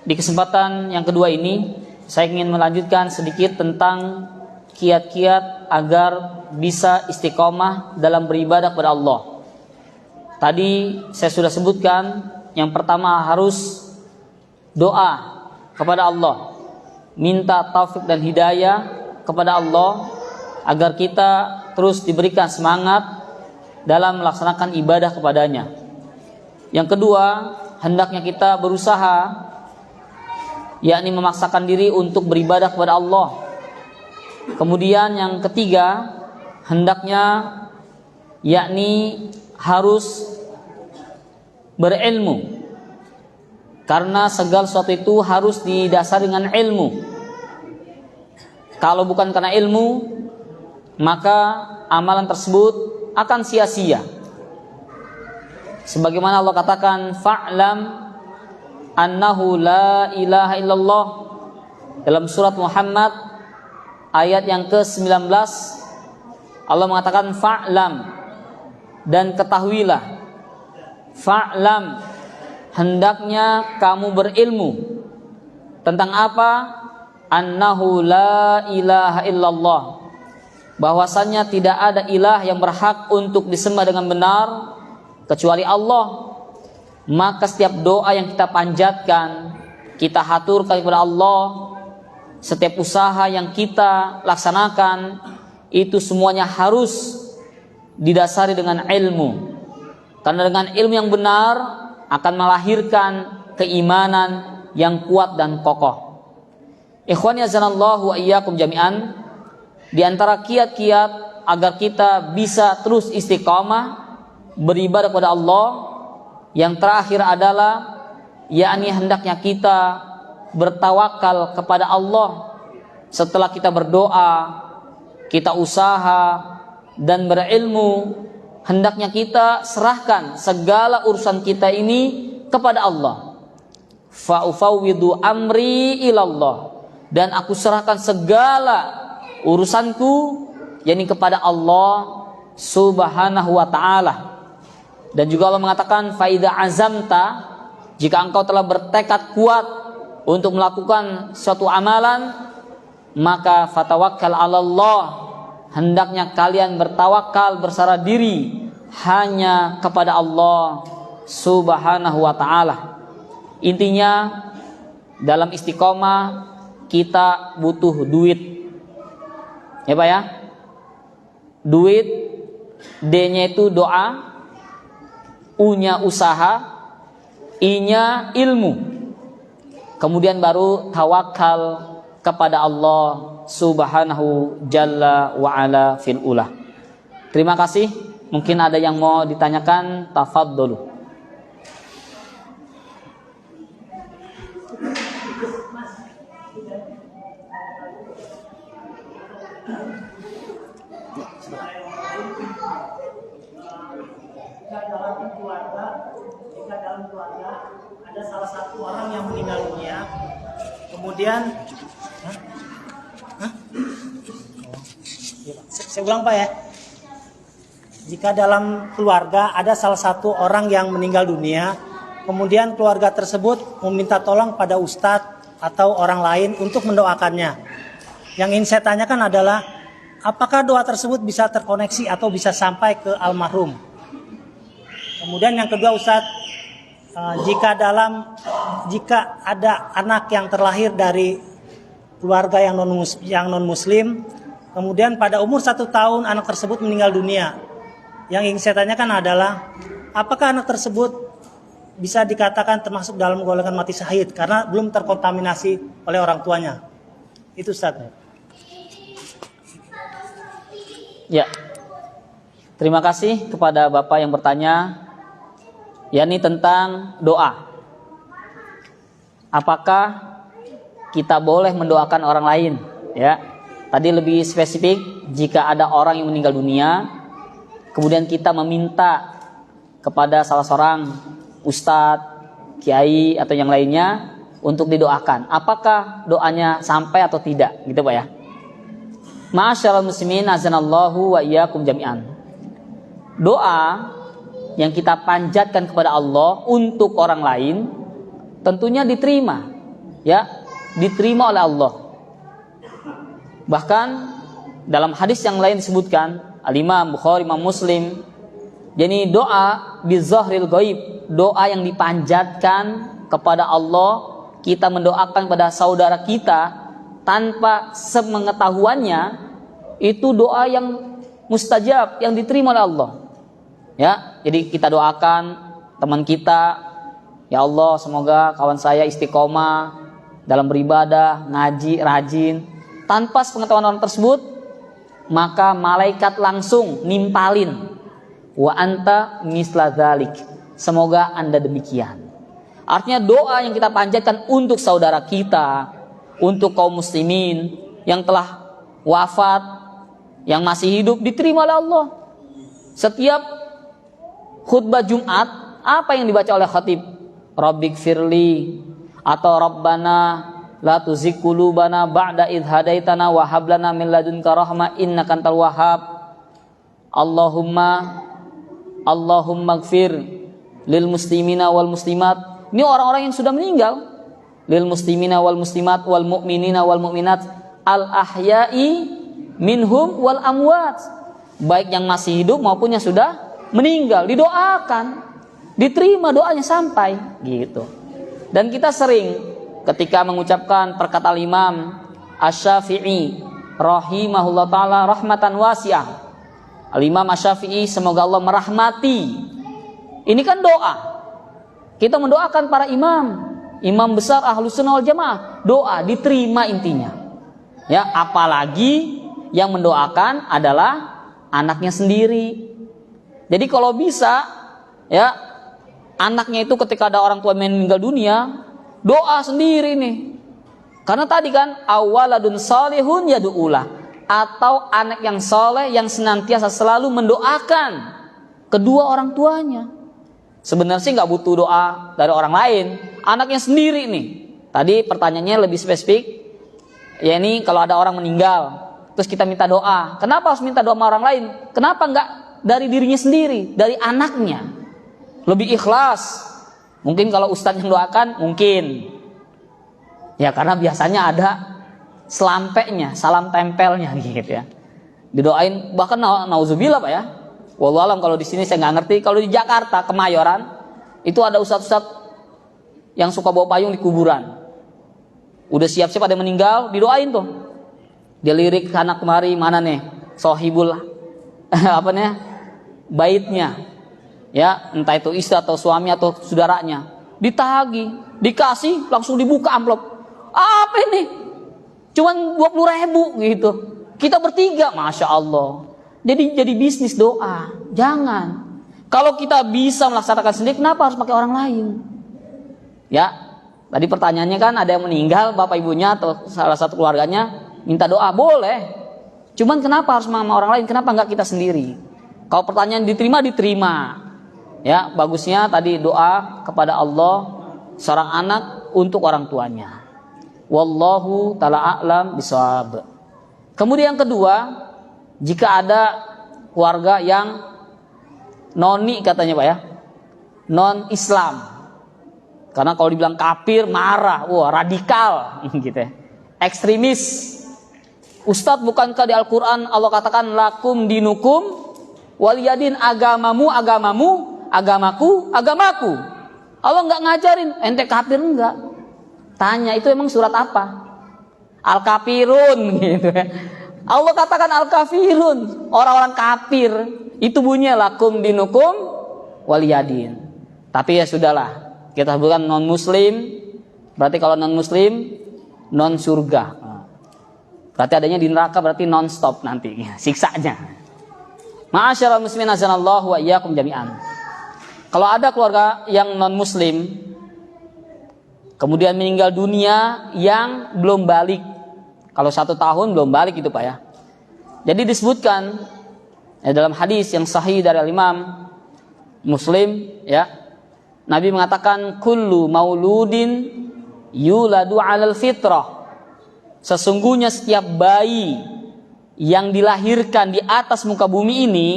di kesempatan yang kedua ini saya ingin melanjutkan sedikit tentang kiat-kiat agar bisa istiqomah dalam beribadah kepada Allah. Tadi saya sudah sebutkan, yang pertama harus doa kepada Allah, minta taufik dan hidayah kepada Allah agar kita terus diberikan semangat dalam melaksanakan ibadah kepadanya. Yang kedua, hendaknya kita berusaha, yakni memaksakan diri untuk beribadah kepada Allah. Kemudian yang ketiga, hendaknya yakni harus berilmu, karena segala sesuatu itu harus didasari dengan ilmu. Kalau bukan karena ilmu, maka amalan tersebut akan sia-sia. Sebagaimana Allah katakan, fa'lam annahu la ilaha illallah, dalam surat Muhammad ayat yang ke-19. Allah mengatakan fa'lam, dan ketahuilah. Fa'lam, hendaknya kamu berilmu tentang apa? Annahu la ilaha illallah, bahwasannya tidak ada ilah yang berhak untuk disembah dengan benar kecuali Allah. Maka setiap doa yang kita panjatkan, kita haturkan kepada Allah, setiap usaha yang kita laksanakan, itu semuanya harus didasari dengan ilmu. Karena dengan ilmu yang benar akan melahirkan keimanan yang kuat dan kokoh. Ikhwani azanallahu wa iyyakum jami'an, di antara kiat-kiat agar kita bisa terus istiqamah beribadah kepada Allah, yang terakhir adalah yakni hendaknya kita bertawakal kepada Allah. Setelah kita berdoa, kita usaha dan berilmu, hendaknya kita serahkan segala urusan kita ini kepada Allah. Fa ufawwidu amri ilallah, dan aku serahkan segala urusanku yakni kepada Allah Subhanahu wa ta'ala. Dan juga Allah mengatakan, fa idza azamta, jika engkau telah bertekad kuat untuk melakukan suatu amalan, maka fatawakkal 'alallah, hendaknya kalian bertawakal, bersarah diri hanya kepada Allah Subhanahu wa ta'ala. Intinya dalam istiqomah kita butuh duit, ya Pak ya. Duit, D-nya itu doa, U-nya usaha, I-nya ilmu, kemudian baru tawakal kepada Allah Subhanahu jalla wa ala fil ulah. Terima kasih. Mungkin ada yang mau ditanyakan, tafadholu. keluarga ada salah satu orang yang meninggal dunia, kemudian saya ulang Pak ya. Jika dalam keluarga ada salah satu orang yang meninggal dunia, kemudian keluarga tersebut meminta tolong pada ustadz atau orang lain untuk mendoakannya. Yang ingin saya tanyakan adalah, apakah doa tersebut bisa terkoneksi atau bisa sampai ke almarhum? Kemudian yang kedua Ustadz, jika ada anak yang terlahir dari keluarga yang non muslim, kemudian pada umur 1 tahun anak tersebut meninggal dunia. Yang ingin saya tanyakan adalah, apakah anak tersebut bisa dikatakan termasuk dalam golongan mati syahid karena belum terkontaminasi oleh orang tuanya? Itu Ustaz. Ya. Terima kasih kepada Bapak yang bertanya, yakni tentang doa. Apakah kita boleh mendoakan orang lain? Ya. Tadi lebih spesifik, jika ada orang yang meninggal dunia, kemudian kita meminta kepada salah seorang ustadz, kiai atau yang lainnya untuk didoakan. Apakah doanya sampai atau tidak? Gitu Pak ya. Ma'asyiral muslimin azanallahu wa iyyakum jami'an. Doa yang kita panjatkan kepada Allah untuk orang lain tentunya diterima. Ya, diterima oleh Allah. Bahkan dalam hadis yang lain disebutkan, Al-Imam Bukhari, Imam Muslim, jadi doa bizahril ghaib, doa yang dipanjatkan kepada Allah, kita mendoakan pada saudara kita tanpa sepengetahuannya, itu doa yang mustajab, yang diterima oleh Allah. Ya, jadi kita doakan teman kita, ya Allah semoga kawan saya istiqomah dalam beribadah, ngaji, rajin. Tanpa sepengetahuan orang tersebut, maka malaikat langsung nimpalin, wa anta misla dzalik, semoga Anda demikian. Artinya doa yang kita panjatkan untuk saudara kita, untuk kaum muslimin yang telah wafat, yang masih hidup, diterima oleh Allah. Setiap khutbah Jumat, apa yang dibaca oleh khatib? Rabbik firli, atau Rabbana la tuzigh qulubana ba'da idh hadaitana wa hab lana min ladunka rahmah innaka antal wahhab. Allahumma ighfir lil muslimina wal muslimat. Ini orang-orang yang sudah meninggal. Lil muslimina wal muslimat wal mu'minina wal mu'minat al ahya'i minhum wal amwat. Baik yang masih hidup maupun yang sudah meninggal, didoakan, diterima doanya sampai gitu. Dan kita sering ketika mengucapkan perkataan Imam Asy-Syafi'i rahimahullah ta'ala rahmatan wasi'ah, Al-Imam Asy-Syafi'i semoga Allah merahmati, ini kan doa. Kita mendoakan para imam besar Ahlus Sunnah wal Jamaah, doa diterima intinya. Ya, apalagi yang mendoakan adalah anaknya sendiri. Jadi kalau bisa, ya, anaknya itu ketika ada orang tua meninggal dunia, doa sendiri nih. Karena tadi kan awaladun salihun yad'ulah, atau anak yang soleh yang senantiasa selalu mendoakan kedua orang tuanya. Sebenarnya sih nggak butuh doa dari orang lain, anaknya sendiri nih. Tadi pertanyaannya lebih spesifik, ya ini kalau ada orang meninggal, terus kita minta doa. Kenapa harus minta doa sama orang lain? Kenapa nggak dari dirinya sendiri, dari anaknya? Lebih ikhlas. Mungkin kalau ustadz yang doakan, mungkin. Ya karena biasanya ada selampeknya, salam tempelnya gitu ya. Didoain, bahkan nauzubillah Pak ya. Wallahu alam, kalau di sini saya nggak ngerti. Kalau di Jakarta, Kemayoran, itu ada ustadz-ustadz yang suka bawa payung di kuburan. Udah siap-siap ada yang meninggal, didoain tuh. Dia lirik anak kemari, mana nih? Sohibul apa nih? Baitnya. Ya, entah itu istri atau suami atau saudaranya, ditagih, dikasih, langsung dibuka amplop. Apa ini? Cuman 20.000 gitu. Kita bertiga, masya Allah. Jadi bisnis doa. Jangan. Kalau kita bisa melaksanakan sendiri, kenapa harus pakai orang lain? Ya, tadi pertanyaannya kan ada yang meninggal, bapak ibunya atau salah satu keluarganya minta doa, boleh. Cuman kenapa harus sama orang lain? Kenapa nggak kita sendiri? Kalau pertanyaan diterima. Ya, bagusnya tadi doa kepada Allah seorang anak untuk orang tuanya. Wallahu ta'ala a'lam bishawab. Kemudian yang kedua, jika ada keluarga yang noni katanya Pak ya, non Islam. Karena kalau dibilang kafir marah, wah radikal gitu ya. Ekstremis. Ustadz, bukankah di Al-Qur'an Allah katakan lakum dinukum waliyadin, agamamu agamamu, agamaku agamaku. Allah nggak ngajarin ente kafir enggak. Tanya itu emang surat apa? Al-Kafirun gitu ya. Allah katakan Al-Kafirun, orang-orang kafir. Itu bunyinya lakum dinukum waliyadin. Tapi ya sudahlah, kita sebutkan non muslim. Berarti kalau non muslim non surga. Berarti adanya di neraka, berarti non stop nanti siksanya. Ma'asyiral muslimin azanallahu wa iyyakum jami'an. Kalau ada keluarga yang non muslim kemudian meninggal dunia yang belum balik, kalau 1 tahun belum balik itu Pak ya. Jadi disebutkan ya, dalam hadis yang sahih dari Imam Muslim ya, Nabi mengatakan kullu mauludin yuladu 'alal fitrah. Sesungguhnya setiap bayi yang dilahirkan di atas muka bumi ini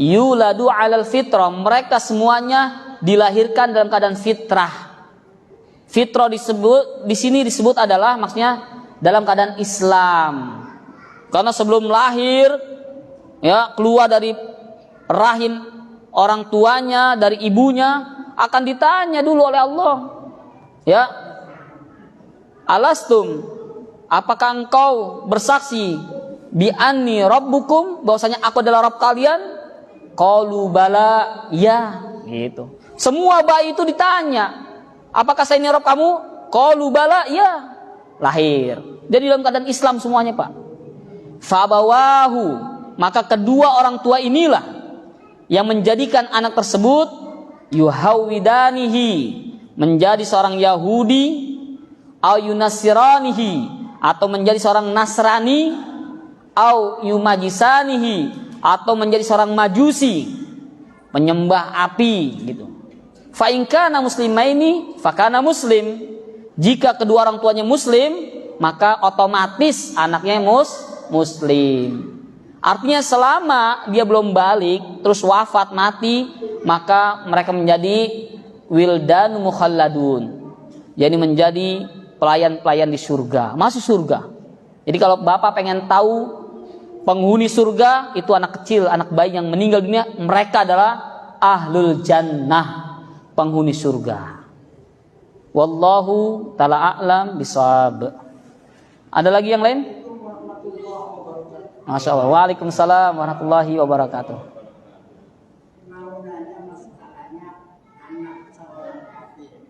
yuladu 'alal fitrah, mereka semuanya dilahirkan dalam keadaan fitrah. Fitrah disebut di sini disebut adalah maksudnya dalam keadaan Islam. Karena sebelum lahir ya, keluar dari rahim orang tuanya, dari ibunya, akan ditanya dulu oleh Allah. Ya. Alastum, apakah engkau bersaksi bi anni rabbukum, bahwasanya aku adalah Rabb kalian? Qalu bala, ya, gitu. Semua bayi itu ditanya, apakah saya ini Rabb kamu? Qalu bala, ya. Lahir. Jadi dalam keadaan Islam semuanya Pak. Fabawahu, maka kedua orang tua inilah yang menjadikan anak tersebut yuhawidanihi, menjadi seorang Yahudi, au yunasiranihi, atau menjadi seorang Nasrani, au yumajisanihi, atau menjadi seorang Majusi, penyembah api gitu. Fa in kana muslimaini fakana muslim. Jika kedua orang tuanya muslim, maka otomatis anaknya muslim. Artinya selama dia belum balik terus wafat mati, maka mereka menjadi wildan mukhalladun. Jadi menjadi pelayan-pelayan di surga, masuk surga. Jadi kalau Bapak pengen tahu penghuni surga, itu anak kecil, anak bayi yang meninggal dunia, mereka adalah ahlul jannah, penghuni surga. Wallahu ta'ala a'lam bishawab. Ada lagi yang lain? Masya Allah. Waalaikumsalam warahmatullahi wabarakatuh. Mau nanya masalahnya anak seorang kafir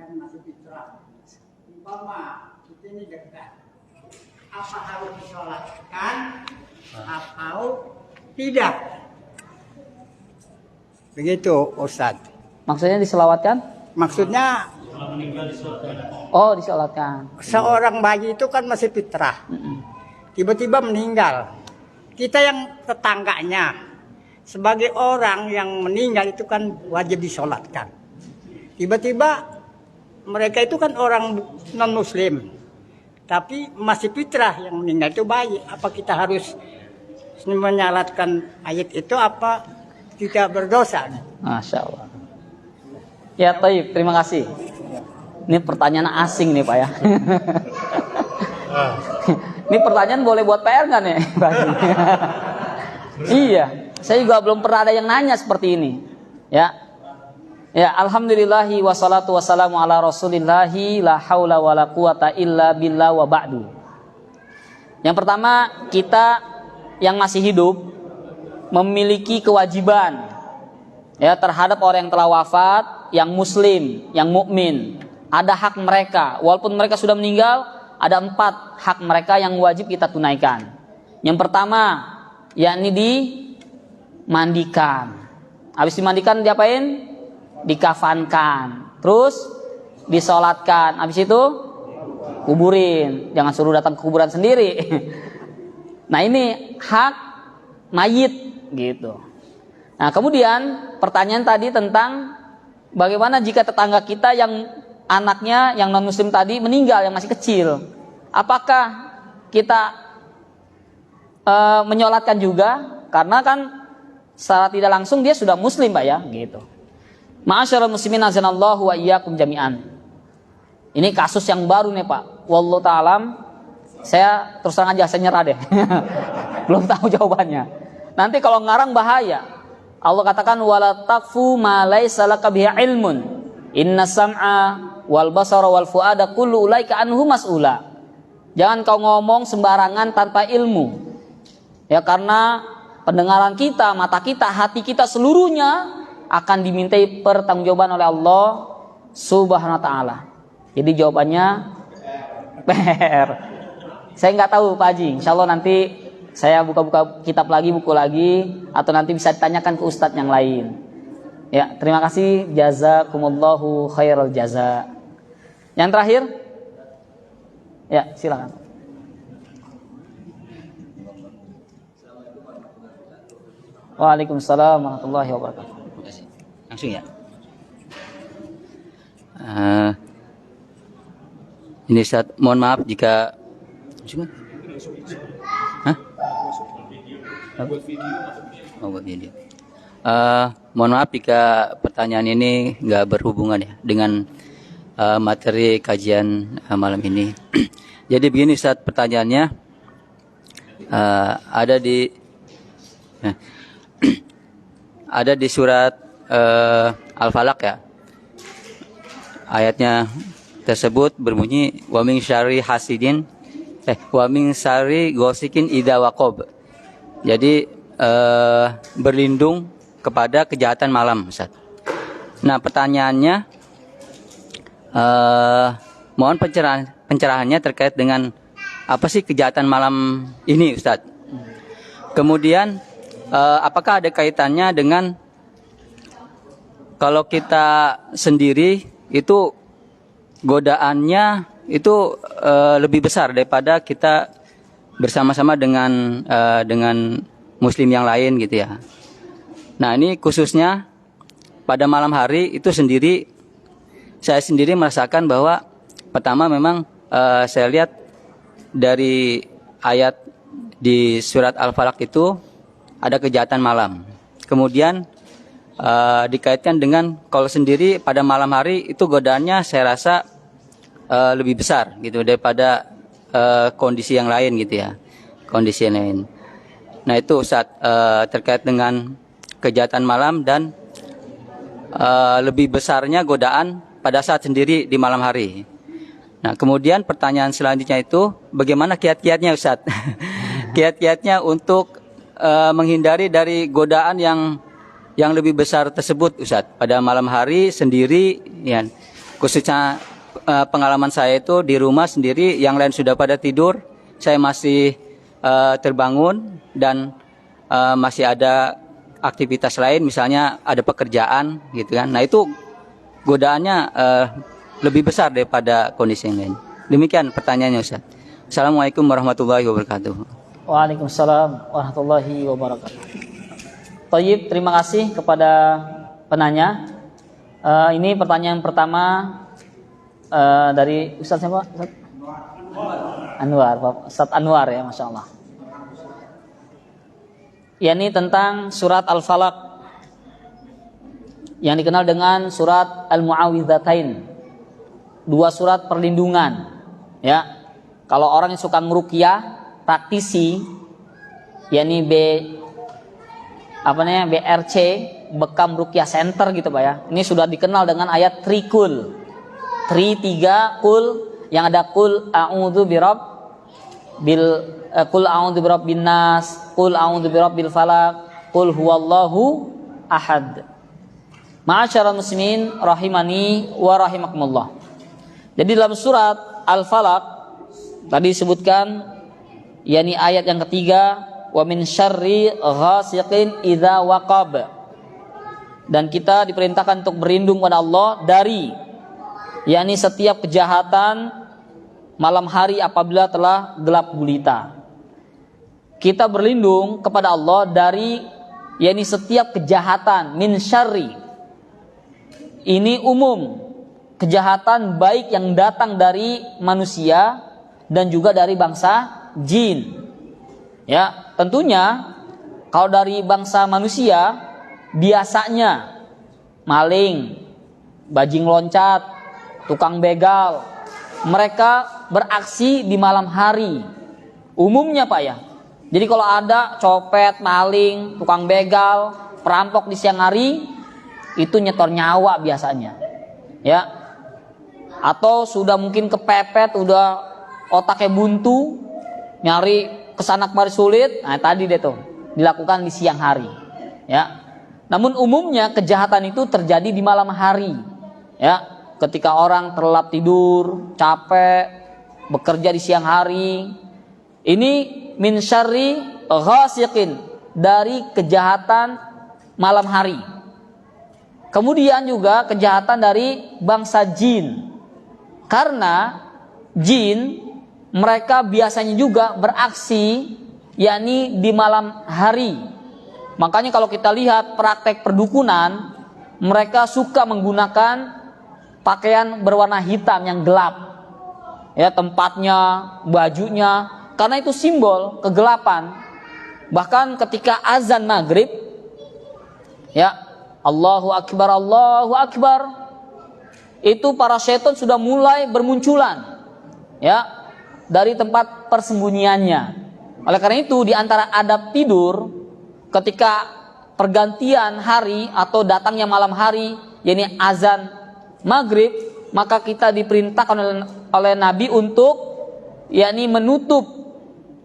kan masih fitrah. Umpama ini dekat, apa harus disolatkan atau tidak? Begitu Ustadz. Maksudnya diselawatkan? Maksudnya Oh, disolatkan. seorang bayi itu kan masih fitrah. Tiba-tiba meninggal. Kita yang tetangganya sebagai orang yang meninggal itu kan wajib disolatkan. Tiba-tiba mereka itu kan orang non muslim, tapi masih fitrah, yang meninggal itu bayi. Apa kita harus menyalatkan ayat itu, apa tidak berdosa? Masya Allah. Ya, Taib, terima kasih. Ini pertanyaan asing nih Pak ya. Ini pertanyaan boleh buat PR nggak nih? Iya, saya juga belum pernah ada yang nanya seperti ini. Ya, ya, alhamdulillahi wassalatu wassalamu ala rasulillahi la haula wala quwata illa billah wa ba'du. Yang pertama, kita yang masih hidup memiliki kewajiban ya terhadap orang yang telah wafat, yang muslim, yang mukmin. Ada hak mereka, walaupun mereka sudah meninggal. Ada 4 hak mereka yang wajib kita tunaikan. Yang pertama, yakni dimandikan. Habis dimandikan diapain? Dikafankan. Terus disolatkan. Habis itu kuburin. Jangan suruh datang ke kuburan sendiri. Nah, ini hak mayit gitu. Nah, kemudian pertanyaan tadi tentang bagaimana jika tetangga kita yang anaknya yang non muslim tadi meninggal, yang masih kecil, apakah kita menyolatkan juga? Karena kan secara tidak langsung dia sudah muslim, Pak, ya, gitu. Ma'asyiral muslimin azanallahu wa iyyakum jami'an. Ini kasus yang baru nih, Pak. Wallahu ta'alam, saya terus terang aja, saya nyerah deh. Belum tahu jawabannya. Nanti kalau ngarang bahaya. Allah katakan wala taqfu ma laisa laka bihi ilmun. Inna sam'a wal basara wal fuada kullu ulaika anhu mas'ula. Jangan kau ngomong sembarangan tanpa ilmu. Ya, karena pendengaran kita, mata kita, hati kita seluruhnya akan dimintai pertanggungjawaban oleh Allah Subhanahu wa taala. Jadi jawabannya PR. Saya nggak tahu, Pak Haji. Insya Allah nanti saya buka-buka kitab lagi, buku lagi, atau nanti bisa ditanyakan ke ustadz yang lain. Ya, terima kasih. Jazakumullahu khairal jaza. Yang terakhir, ya silakan. Waalaikumsalam warahmatullahi wabarakatuh. Terima kasih. Langsung ya. Ini Ustaz, mohon maaf jika Hah? Oh, buat video. Mohon maaf jika pertanyaan ini nggak berhubungan ya dengan materi kajian malam ini. Jadi begini Ustaz, pertanyaannya ada di surat Al-Falaq ya. Ayatnya tersebut berbunyi wa min syarri hasidin wa min syarri ghasikin idza waqab. Jadi berlindung kepada kejahatan malam, Ustaz. Nah, pertanyaannya mohon pencerahannya terkait dengan apa sih kejahatan malam ini, Ustaz? Kemudian apakah ada kaitannya dengan kalau kita sendiri itu godaannya itu lebih besar daripada kita bersama-sama dengan muslim yang lain gitu ya. Nah, ini khususnya pada malam hari itu sendiri, saya sendiri merasakan bahwa pertama memang saya lihat dari ayat di surat Al-Falaq itu ada kejahatan malam. Kemudian dikaitkan dengan kalau sendiri pada malam hari itu godaannya saya rasa lebih besar gitu daripada kondisi yang lain gitu ya, kondisi yang lain. Nah itu Ustaz, terkait dengan kejahatan malam dan lebih besarnya godaan pada saat sendiri di malam hari. Nah kemudian pertanyaan selanjutnya itu bagaimana kiat-kiatnya Ustaz? Kiat-kiatnya untuk menghindari dari godaan yang lebih besar tersebut Ustaz pada malam hari sendiri ya. Khususnya pengalaman saya itu di rumah sendiri, yang lain sudah pada tidur, saya masih terbangun dan masih ada aktivitas lain, misalnya ada pekerjaan gitu kan. Nah itu godaannya lebih besar daripada kondisi yang lain. Demikian pertanyaannya Ustaz. Assalamualaikum warahmatullahi wabarakatuh. Waalaikumsalam warahmatullahi wabarakatuh. Thayyib, terima kasih kepada penanya. Ini pertanyaan pertama dari Ustaz siapa? Ustaz? Anwar, Ustaz Anwar ya, Masya Allah. Ya, ini tentang surat Al-Falaq yang dikenal dengan surat Al-Mu'awwidzatain. Dua surat perlindungan. Ya, kalau orang yang suka ngeruqyah, praktisi, yakni BRC, Bekam Ruqyah Center gitu Pak ya. Ini sudah dikenal dengan ayat trikul. Tiga kul, yang ada kul a'udzu birabbin nas, kul a'udzu birabbil falaq, kul huwallahu ahad. Ma'asyiral muslimin rahimani wa rahimakumullah. Jadi dalam surat Al-Falaq tadi disebutkan yakni ayat yang ketiga, wa min syarri ghasiqin idza waqab. Dan kita diperintahkan untuk berlindung kepada Allah dari yakni setiap kejahatan malam hari apabila telah gelap gulita. Kita berlindung kepada Allah dari yakni setiap kejahatan, min syarri. Ini umum, kejahatan baik yang datang dari manusia dan juga dari bangsa jin. Ya, tentunya kalau dari bangsa manusia biasanya maling, bajing loncat, tukang begal, mereka beraksi di malam hari. Umumnya Pak ya. Jadi kalau ada copet, maling, tukang begal, perampok di siang hari, itu nyetor nyawa biasanya. Ya. Atau sudah mungkin kepepet, udah otaknya buntu, nyari kesana kemari sulit. Nah, tadi deh tuh dilakukan di siang hari. Ya. Namun umumnya kejahatan itu terjadi di malam hari. Ya, ketika orang terlelap tidur, capek, bekerja di siang hari. Ini min syarri ghasiqin, dari kejahatan malam hari. Kemudian juga kejahatan dari bangsa jin. Karena jin mereka biasanya juga beraksi yakni di malam hari. Makanya kalau kita lihat praktek perdukunan, mereka suka menggunakan pakaian berwarna hitam yang gelap. Ya, tempatnya, bajunya, karena itu simbol kegelapan. Bahkan ketika azan maghrib, ya, Allahu Akbar, itu para syaitan sudah mulai bermunculan, ya, dari tempat persembunyiannya. Oleh karena itu, di antara adab tidur, ketika pergantian hari atau datangnya malam hari, yakni azan maghrib, maka kita diperintahkan oleh Nabi untuk yakni menutup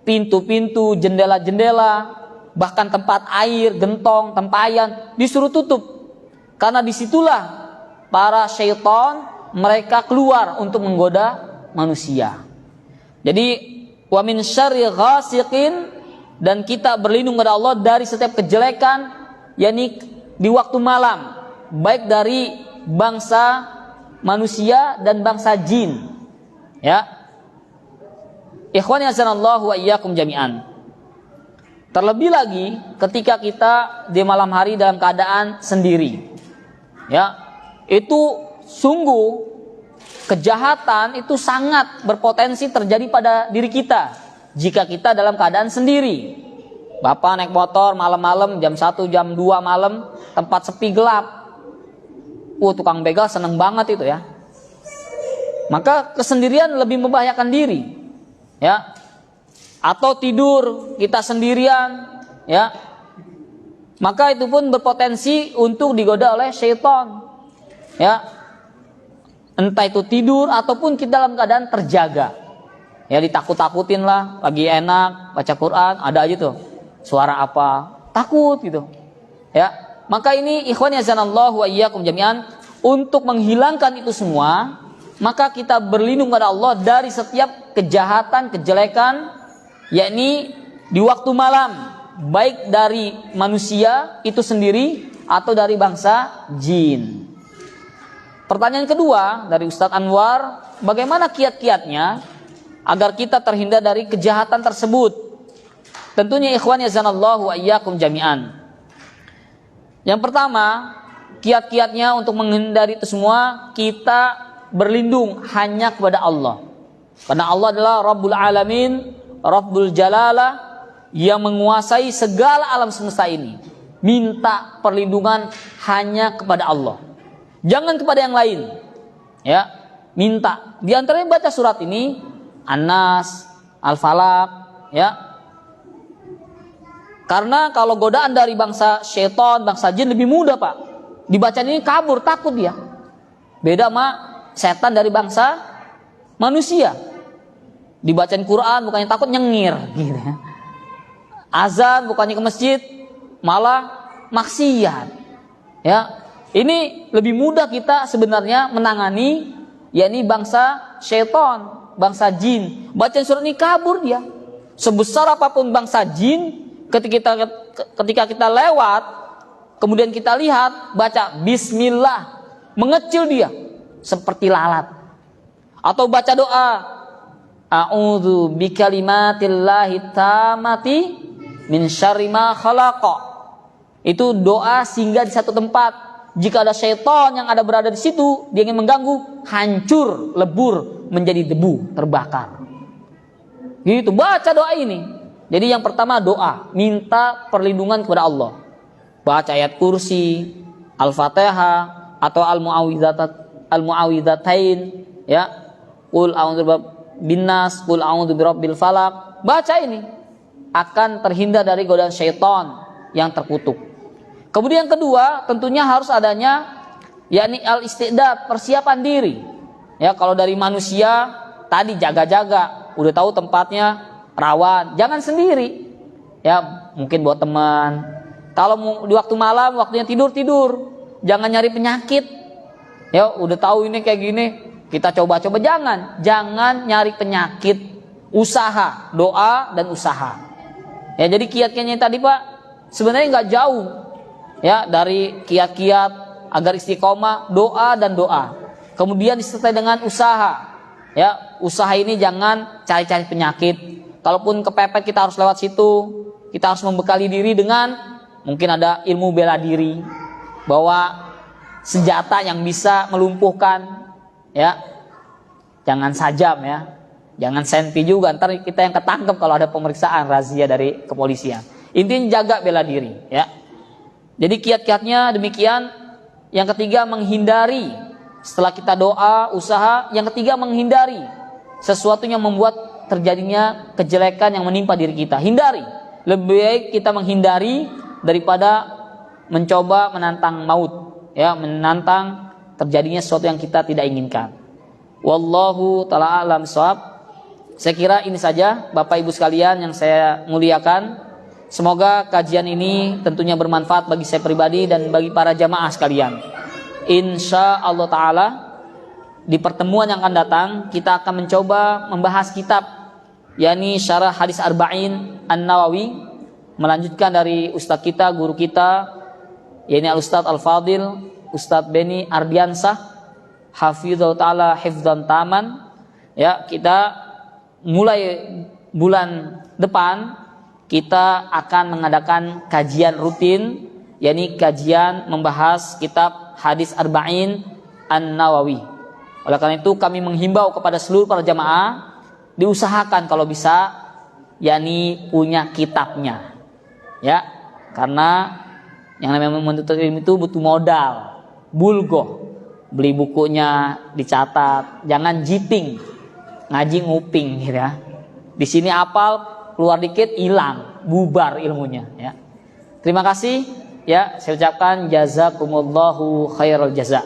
pintu-pintu, jendela-jendela, bahkan tempat air, gentong, tempayan disuruh tutup. Karena disitulah para syaitan mereka keluar untuk menggoda manusia. Jadi wa min syarri ghasiqin, dan kita berlindung kepada Allah dari setiap kejelekan yakni di waktu malam, baik dari bangsa manusia dan bangsa jin. Ya. Ikhwani azanallahu wa iyyakum jami'an. Terlebih lagi ketika kita di malam hari dalam keadaan sendiri. Ya. Itu sungguh kejahatan itu sangat berpotensi terjadi pada diri kita jika kita dalam keadaan sendiri. Bapak naik motor malam-malam jam 1, jam 2 malam, tempat sepi gelap. Tukang begal seneng banget itu ya. Maka kesendirian lebih membahayakan diri. Ya. Atau tidur kita sendirian, ya. Maka itu pun berpotensi untuk digoda oleh syaitan. Ya. Entah itu tidur ataupun kita dalam keadaan terjaga. Ya, ditakut-takutin lah, lagi enak baca Quran, ada aja tuh suara apa, takut gitu. Ya. Maka ini ikhwani azanallahu wa iyyakum jami'an, untuk menghilangkan itu semua, maka kita berlindung kepada Allah dari setiap kejahatan, kejelekan, yakni di waktu malam, baik dari manusia itu sendiri atau dari bangsa jin. Pertanyaan kedua dari Ustadz Anwar, bagaimana kiat-kiatnya agar kita terhindar dari kejahatan tersebut? Tentunya ikhwan yazanallahu wa iyyakum jami'an. Yang pertama, kiat-kiatnya untuk menghindari itu semua, kita berlindung hanya kepada Allah. Karena Allah adalah Rabbul Alamin, Rabbul Jalalah, yang menguasai segala alam semesta ini. Minta perlindungan hanya kepada Allah, jangan kepada yang lain. Ya, minta. Di antaranya baca surat ini, An-Nas, Al-Falaq, ya. Karena kalau godaan dari bangsa syaitan, bangsa jin lebih mudah, Pak. Dibaca ini kabur, takut dia. Beda sama setan dari bangsa manusia. Dibacain Quran bukannya takut, nyengir gitu ya. Azan bukannya ke masjid, malah maksiat. Ya. Ini lebih mudah kita sebenarnya menangani yakni bangsa syaitan, bangsa jin. Bacain surat ini kabur dia. Sebesar apapun bangsa jin, ketika kita lewat, kemudian kita lihat baca bismillah, mengecil dia seperti lalat. Atau baca doa, a'udzu bikalimatillahi tammati min syarri ma khalaqa. Itu doa singgah di satu tempat. Jika ada syaitan yang ada berada di situ, dia ingin mengganggu, hancur, lebur, menjadi debu, terbakar. Gitu, baca doa ini. Jadi yang pertama doa, minta perlindungan kepada Allah. Baca ayat kursi, Al-Fatihah atau Al-Mu'awwidzatain, ya. Qul a'udzu binnas, qul a'udzu birabbil falaq. Baca ini akan terhindar dari godaan syaitan yang terkutuk. Kemudian yang kedua, tentunya harus adanya yakni al-istidad, persiapan diri. Ya, kalau dari manusia tadi jaga-jaga, udah tahu tempatnya rawan, jangan sendiri. Ya, mungkin buat teman. Kalau di waktu malam, waktunya tidur. Jangan nyari penyakit. Ya, udah tahu ini kayak gini, kita coba-coba, jangan nyari penyakit. Usaha, doa dan usaha. Ya, jadi kiat-kiatnya tadi Pak sebenarnya nggak jauh. Ya, dari kiat-kiat agar istiqomah, doa dan doa. Kemudian disertai dengan usaha. Ya, usaha ini jangan cari-cari penyakit. Kalaupun kepepet kita harus lewat situ. Kita harus membekali diri dengan mungkin ada ilmu bela diri, bawa senjata yang bisa melumpuhkan. Ya, jangan sajam ya, jangan senti juga. Ntar kita yang ketangkep kalau ada pemeriksaan razia dari kepolisian. Intinya jaga bela diri. Ya. Jadi kiat-kiatnya demikian. Yang ketiga menghindari. Setelah kita doa, usaha. Yang ketiga menghindari sesuatu yang membuat terjadinya kejelekan yang menimpa diri kita. Hindari. Lebih baik kita menghindari daripada mencoba menantang maut. Ya, menantang terjadinya sesuatu yang kita tidak inginkan. Wallahu ta'ala a'lam shawab. Saya kira ini saja Bapak Ibu sekalian yang saya muliakan. Semoga kajian ini tentunya bermanfaat bagi saya pribadi dan bagi para jamaah sekalian. Insya Allah Ta'ala di pertemuan yang akan datang kita akan mencoba membahas kitab yakni Syarah Hadis Arba'in An-Nawawi, melanjutkan dari Ustadz kita, guru kita yakni Al-Ustadz Al-Fadil Ustadz Beni Ardiansah Hafizahullah Ta'ala Hifdzan Taman. Ya, kita mulai bulan depan kita akan mengadakan kajian rutin, yakni kajian membahas kitab Hadis Arba'in An-Nawawi. Oleh karena itu kami menghimbau kepada seluruh para jamaah diusahakan kalau bisa yakni punya kitabnya. Ya, karena yang namanya menuntut ilmu itu butuh modal, bulgoh. Beli bukunya, dicatat, jangan jiting, ngaji nguping gitu ya. Di sini apal, keluar dikit hilang, bubar ilmunya ya. Terima kasih ya, saya ucapkan jazakumullahu khairal jaza.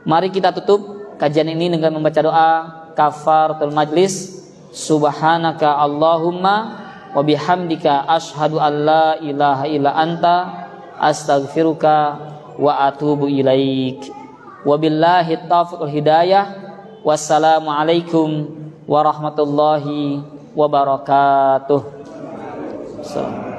Mari kita tutup kajian ini dengan membaca doa kafaratul majlis. Subhanaka Allahumma wa bihamdika asyhadu an la ilaha illa anta astaghfiruka wa atubu ilaik. Wabillahi taufiq wal hidayah. Wassalamualaikum warahmatullahi wabarakatuh. Assalamualaikum.